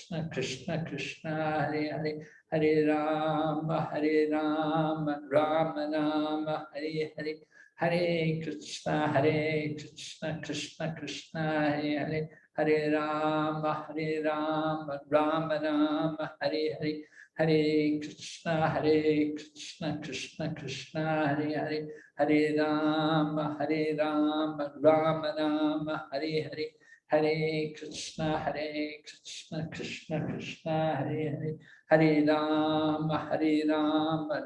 Krishna Krishna, Hare Hare, Hare Rama, Rama Rama, Hare Hare, Hare Krishna, Krishna Krishna, Hare Hare, Hare Rama, Rama Rama, Hare Hare, Hare Krishna, Krishna Krishna, Hare Hare, Hare Rama, Rama Rama, Hare Hare, Hare Krishna, Krishna Krishna, Hare Hare, Hare Rama,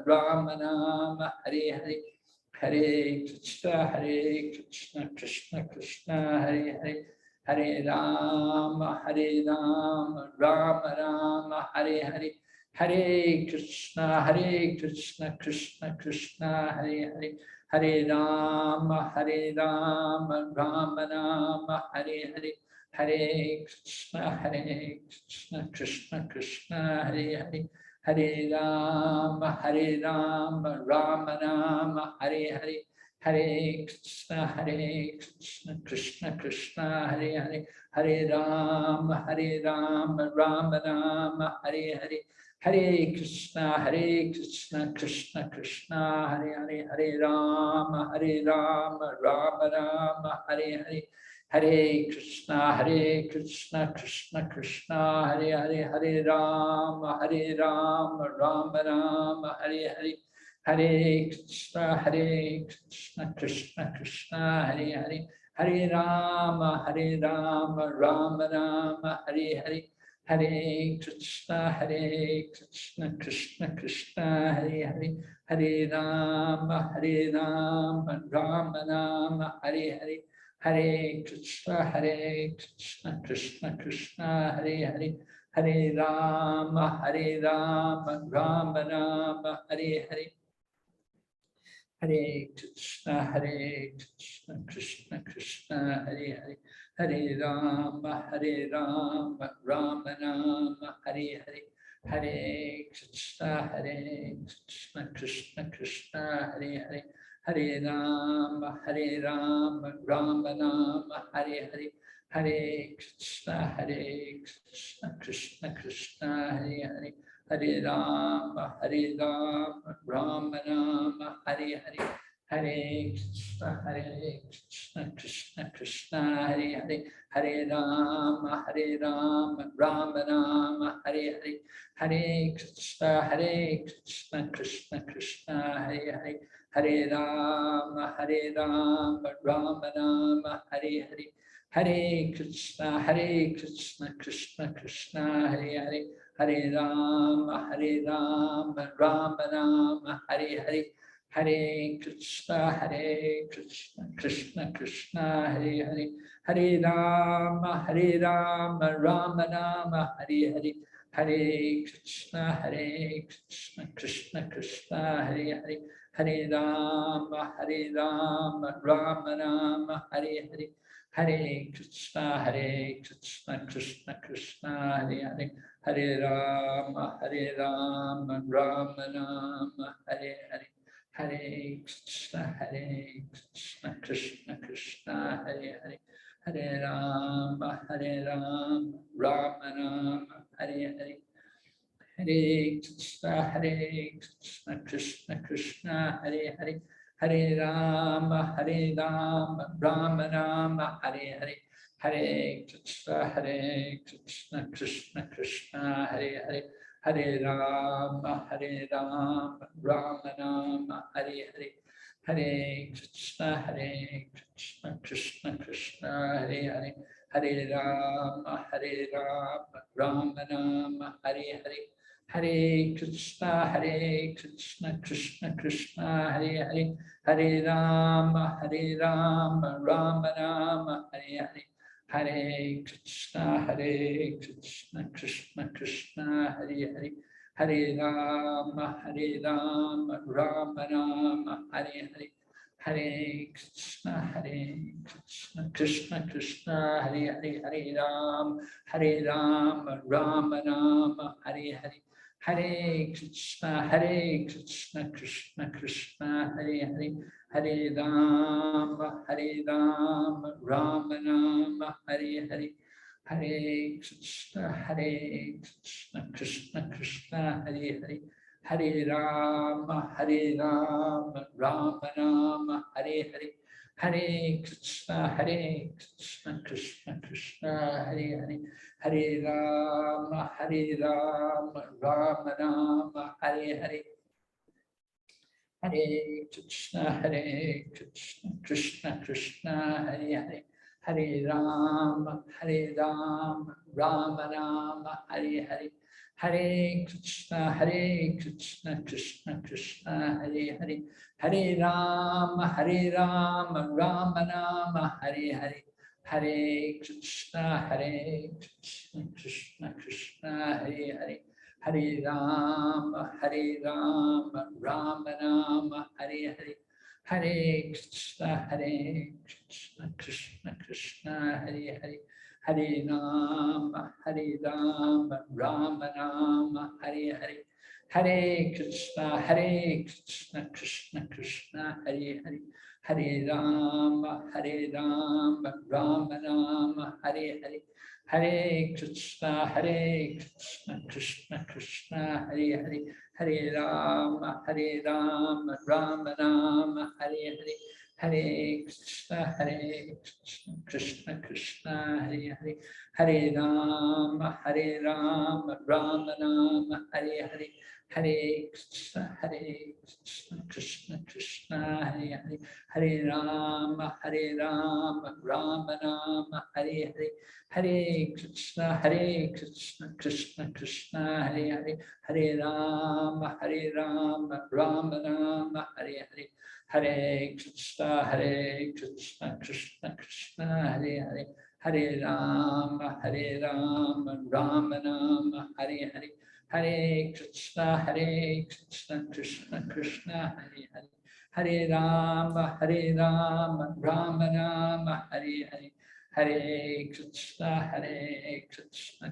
Rama Rama, Hare Hare, Hare Krishna, Krishna Krishna, Hare Hare, Hare Rama, Rama Rama, Hare Hare, Hare Krishna, Krishna Krishna, Hare Hare, Hare Rama, Rama Rama, Hare Hare, Hare Krishna, Krishna Krishna, Hare Hare, Hare Rama, Rama Rama, Hare Hare, Hare Krishna, Krishna Krishna, Hare Hare, Hare Rama, Rama Rama, Hare Hare, Hare Krishna, Krishna Krishna, Hare Hare, Hare Rama, Rama Rama, Hare Hare, Hare Krishna, Krishna Krishna, Hare Hare, Hare Rama, Rama Rama, Hare Hare, Hare Krishna, Krishna Krishna, Hare Hare, Hare Rama, Rama Rama, Hare Hare, Hare Krishna, Krishna Krishna, Hare Hare, Hare Rama, Rama Rama, Hare Hare, Hare Krishna, Krishna Krishna, Hare Hare, Hare Rama, Rama Rama, Hare Hare. Hare Krishna, Krishna Krishna, Hare Hare, Hare Rama, Rama Rama, Hare Hare, Hare Krishna, Krishna Krishna, Hare Hare, Hare Rama, Rama Rama, Hare Hare, Hare Krishna, Krishna Krishna, Hare Hare. Hare Rama, Rama Rama, Hare Hare, Hare Krishna, Krishna Krishna, Hare Hare, Hare Rama, Rama Rama, Hare Hare, Hare Krishna, Krishna Krishna, Hare Hare, Hare Rama, Rama Rama, Hare Hare, Hare Krishna, Krishna Krishna, Hare Hare. Hare Rama, Rama Rama, Hare Hare, Hare Krishna, Krishna Krishna, Hare Hare, Hare Rama, Rama Rama, Hare Hare, Hare Krishna, Krishna Krishna, Hare Hare, Hare Rama, Rama Rama, Hare Hare, Hare Krishna, Krishna Krishna, Hare Hare. Hare Rama, Rama Rama, Hare Hare, Hare Krishna, Krishna Krishna, Hare Hare, Hare Rama, Rama Rama, Hare Hare, Hare Krishna, Krishna Krishna, Hare Hare, Hare Rama, Rama Rama, Hare Hare. Hare Krishna, Krishna Krishna, Hare Hare, Hare Rama, Rama Rama, Hare Hare, Hare Krishna, Krishna Krishna, Hare Hare, Hare Rama, Rama Rama, Hare Hare, Hare Krishna, Krishna Krishna, Hare Hare, Hare Rama, Rama Rama, Hare Hare. Hare Krishna, Krishna Krishna, Hare Hare, Hare Rama, Rama Rama, Hare Hare, Hare Krishna, Krishna Krishna, Hare Hare, Hare Rama, Rama Rama, Hare Hare, Hare Krishna, Krishna Krishna, Hare Hare. Hare Rama, Rama Rama, Hare Hare, Hare Krishna, Krishna Krishna, Hare Hare, Hare Rama, Rama Rama, Hare Hare, Hare Krishna, Krishna Krishna, Hare Hare, Hare Rama, Rama Rama, Hare Hare. Hare Krishna, Krishna Krishna, Hare Hare, Hare Rama, Rama Rama, Hare Hare, Hare Krishna, Krishna Krishna, Hare Hare, Hare Rama, Rama Rama, Hare Hare, Hare Krishna, Krishna Krishna, Hare Hare. Hare Rama, Rama Rama, Hare Hare, Hare Krishna, Krishna Krishna, Hare Hare, Hare Rama, Rama Rama, Hare Hare, Hare Krishna, Krishna Krishna, Hare Hare, Hare Rama, Rama Rama, Hare Hare. Hare Krishna, Krishna Krishna, Hare Hare, Hare Rama, Rama Rama, Hare Hare, Hare Krishna, Krishna Krishna, Hare Hare, Hare Rama, Rama Rama, Hare Hare, Hare Krishna, Krishna Krishna, Hare Hare, Hare Rama, Rama Rama, Hare Hare, Hare Krishna, Krishna Krishna, Hare Hare, Hare Rama, Rama Rama, Hare Hare, Hare Krishna, Krishna Krishna, Hare Hare, Hare Rama, Rama Rama, Hare Hare, Hare Krishna, Krishna Krishna, Hare Hare, Hare Rama, Rama Rama, Hare Hare, Hare Krishna,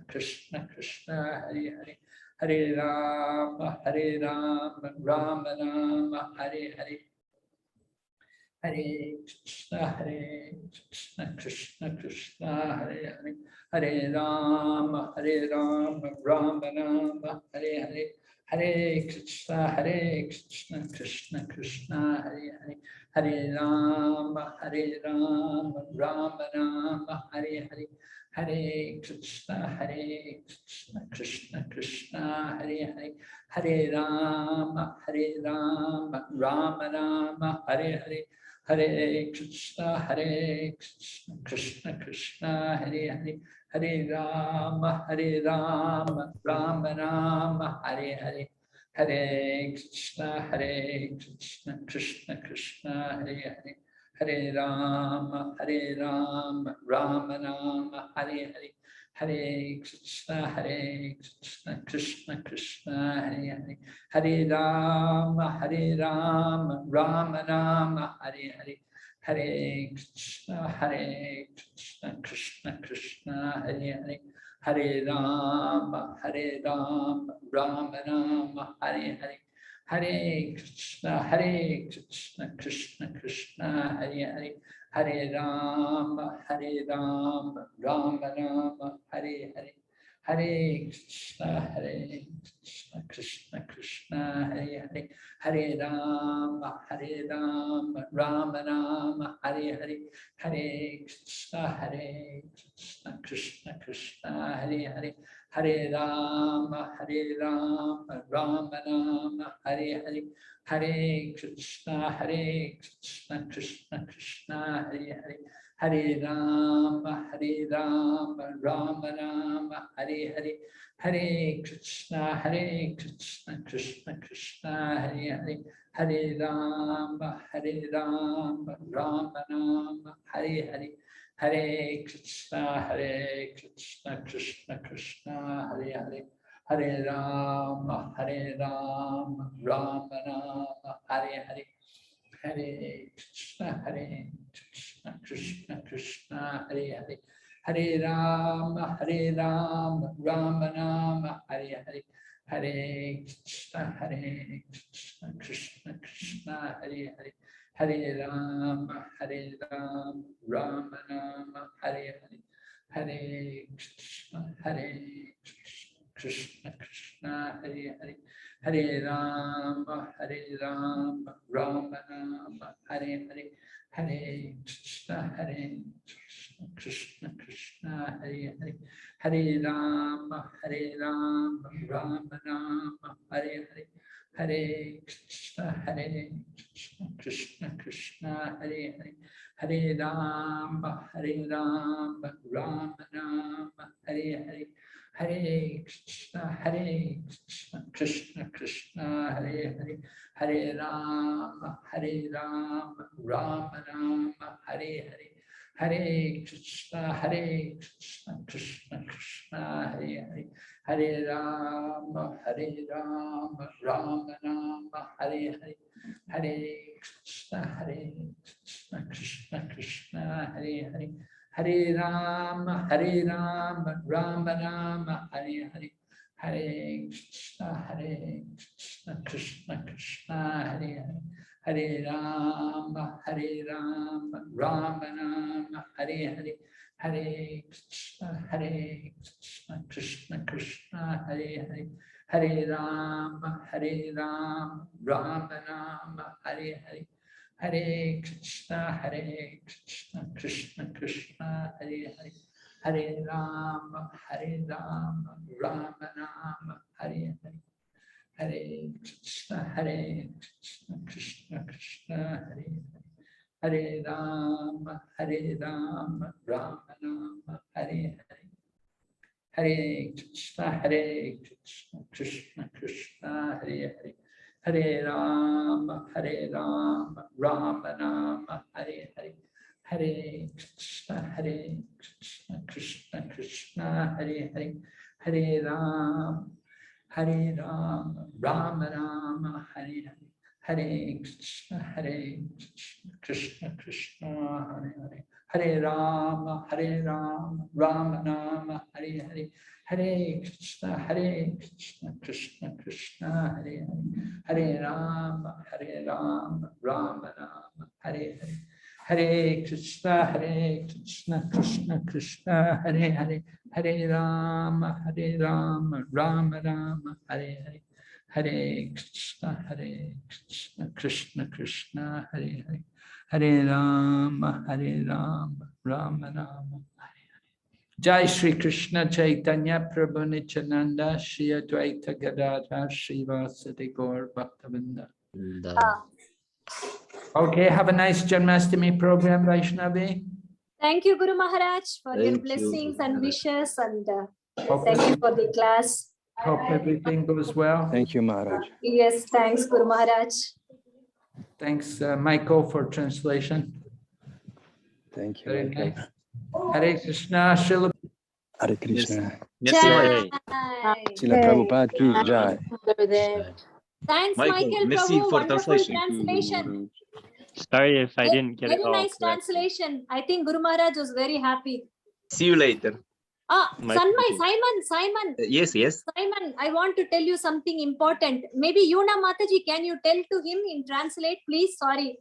Krishna Krishna, Hare Hare, Hare Rama, Rama Rama, Hare Hare, Hare Krishna, Krishna Krishna, Hare Hare, Hare Rama, Rama Rama, Hare Hare, Hare Krishna, Krishna Krishna, Hare Hare, Hare Rama, Rama Rama, Hare Hare, Hare Krishna, Krishna Krishna, Hare Hare, Hare Rama, Rama Rama, Hare Hare, Hare Krishna, Krishna Krishna, Hare Hare, Hare Rama, Rama Rama, Hare Hare, Hare Krishna, Krishna Krishna, Hare Hare, Hare Rama, Rama Rama, Hare Hare, Hare Krishna, Krishna Krishna, Hare Hare, Hare Rama, Rama Rama, Hare Hare, Hare Krishna, Krishna Krishna, Hare Hare, Hare Rama, Rama Rama, Hare Hare, Hare Krishna, Krishna Krishna, Hare Hare, Hare Rama, Rama Rama, Hare Hare, Hare Krishna, Krishna Krishna, Hare Hare, Hare Rama, Rama Rama, Hare Hare, Hare Krishna, Krishna Krishna, Hare Hare, Hare Rama, Rama Rama, Hare Hare, Hare Krishna, Krishna Krishna, Hare Hare, Hare Rama, Rama Rama, Hare Hare, Hare Krishna, Krishna Krishna, Hare Hare, Hare Rama, Rama Rama, Hare Hare, Hare Krishna, Krishna Krishna, Hare Hare, Hare Rama, Rama Rama, Hare Hare, Hare Krishna, Krishna Krishna, Hare Hare, Hare Rama, Rama Rama, Hare Hare, Hare Krishna, Krishna Krishna, Hare Hare, Hare Rama, Rama Rama, Hare Hare, Hare Krishna, Krishna Krishna, Hare Hare, Hare Rama, Rama Rama, Hare Hare, Hare Krishna, Krishna Krishna, Hare Hare, Hare Rama, Rama Rama, Hare Hare, Hare Krishna, Krishna Krishna, Hare Hare, Hare Rama, Rama Rama, Hare Hare, Hare Krishna, Krishna Krishna, Hare Hare, Hare Rama, Rama Rama, Hare Hare, Hare Krishna, Krishna Krishna, Hare Hare, Hare Rama, Rama Rama, Hare Hare, Hare Krishna, Krishna Krishna, Hare Hare, Hare Rama, Rama Rama, Hare Hare, Hare Krishna, Krishna Krishna, Hare Hare, Hare Rama, Rama Rama, Hare Hare, Hare Krishna, Krishna Krishna, Hare Hare, Hare Rama, Rama Rama, Hare Hare, Hare Krishna, Krishna Krishna, Hare Hare, Hare Rama, Rama Rama, Hare Hare, Hare Krishna, Krishna Krishna, Hare Hare Rama, Rama Rama, Hare Hare. Hare Krishna, Krishna Krishna, Hare Hare. Hare Rama, Rama Rama, Hare Hare. Hare Krishna, Krishna Krishna, Hare Hare. Hare Rama, Rama Rama, Hare Hare. Hare Krishna, Krishna Krishna, Hare Hare. Hare Rama, Rama Rama, Hare Hare. Hare Krishna, Krishna Krishna, Hare Hare. Hare Rama, Rama Rama, Hare Hare. Hare Krishna, Krishna Krishna, Hare Hare. Hare Rama, Rama Rama, Hare Hare. Hare Krishna, Krishna Krishna, Hare Hare. Hare Rama, Rama Rama, Hare Hare. Jai Shri Krishna Chaitanya Prabhu Nityananda Shri Advaita Gadadhar Shri Vasadi Gaur Bhaktavinda. Okay, have a nice Janmashtami program, Vaishnavi. Thank you, Guru Maharaj, for your Thank you, blessings and wishes, and Hope thank you for the class. everything goes well. Thank you, Maharaj. Yes, thanks, Guru Maharaj. Thanks, Michael, for translation. Thank you, Very Michael. nice. Hare Krishna, Srila. Hare Krishna. Merci, Michael. Jai. Srila Prabhupada ki jai. Thanks, Michael, Michael merci Prabhu. for Wonderful translation. translation. Sorry if I didn't get it Very all nice correct. translation. I think Guru Maharaj was very happy. See you later. My Sanmay, pleasure. Simon, Yes, yes. Simon, I want to tell you something important. Maybe Yuna Mataji, can you tell to him in translate, please? Sorry.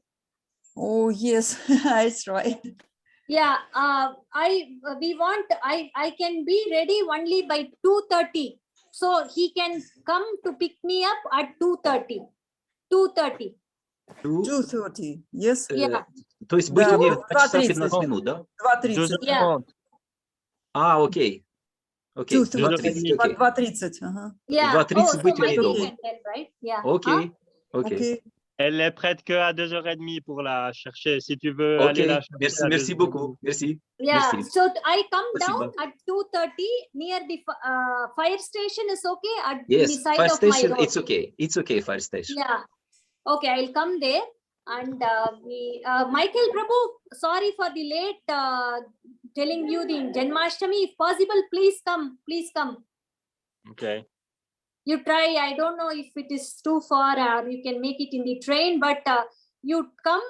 Oh, yes, that's right. Yeah, I can be ready only by 2:30. So he can come to pick me up at 2:30. 2:30. 2:30. Yes. Yeah. То есть быть у Да, нее 2 часа 2:30. 15 минут, да? 2:30. Yeah. А, окей. Окей. 2:30. 2:30, окей. 2:30. Ага. Yeah. 2:30 so быть у нее Michael дома. can tell, right? Yeah. Окей. Окей. Okay. Elle est prête que à 2h30 pour la chercher. Si tu veux aller la Окей. chercher. Merci, à merci 2h30. beaucoup. Merci. Yeah. Merci. So I come Спасибо. down at 2:30 near the fire station. Is okay at Yes, the side fire of my station, road. it's okay. It's okay, fire station. Yeah. Okay, I'll come there. And Michael Prabhu, sorry for the late telling you the Janmashtami. If possible, please come. Please come. Okay. You try. I don't know if it is too far or you can make it in the train, but you come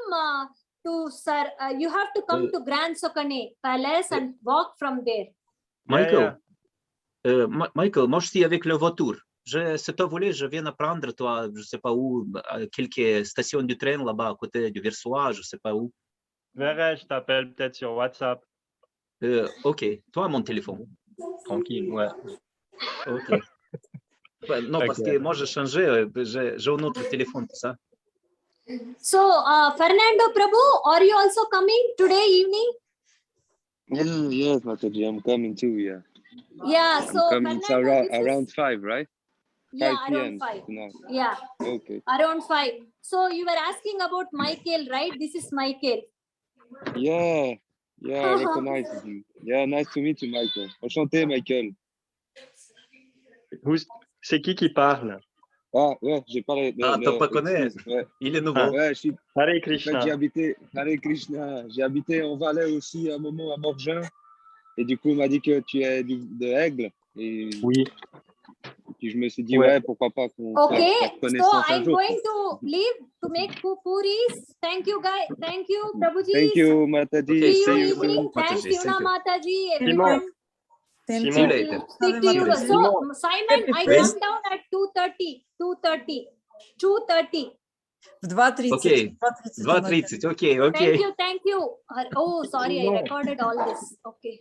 to Sir. You have to come to Grand Sokane Palace and walk from there. Michael, Michael, moi je suis avec le voiture. Si tu voulais, je viens apprendre, toi, je sais pas où, à quelques stations du train là-bas à côté du Versoix, je sais pas où. Verrai, je t'appelle peut-être sur WhatsApp. Ok, toi, mon téléphone. Tranquille, ouais. Ok. Ouais, non, parce Ok. que moi, j'ai changé, j'ai un autre téléphone, c'est ça. So, Fernando Prabhu, are you also coming today evening? Yes, Mataji, I'm coming too, yeah. Yeah. I'm So, coming. It's Fernando, this is- around 5, right? yeah, 5 around p.m. 5. tonight. Yeah. Okay. Around 5. So you were asking about Michael, right? This is Michael. Yeah, I recognize you. Yeah, nice to meet you, Michael. Enchanté, Michael. C'est qui parle? Ah, ouais, j'ai parlé. Ah, t'as pas connais? Ouais, Il est nouveau. ouais, je suis. Hare En fait, Krishna. j'ai habité. Hare Krishna. J'ai habité en Valais aussi à un moment à Morgin. Et du coup, il m'a dit que tu es de Aigle. Et Oui. puis je me suis dit, Ouais. ouais, pourquoi pas qu'on Okay. fasse So connaissance un I'm jour. going to leave to make puris. Thank you, guys. Thank you, Prabhuji. Thank you, Mataji. Okay, See you see you evening. soon, Thanks, Mataji. Yuna Thank you. Mataji, Simon. everyone. Thank See you Simon. later. Speak to you. Simon. So, Simon, I Happy come down at 2:30. 2:30. В 2:30. Окей. 2:30. 2:30, окей, окей. Thank you. Oh, sorry, I recorded all this. Okay.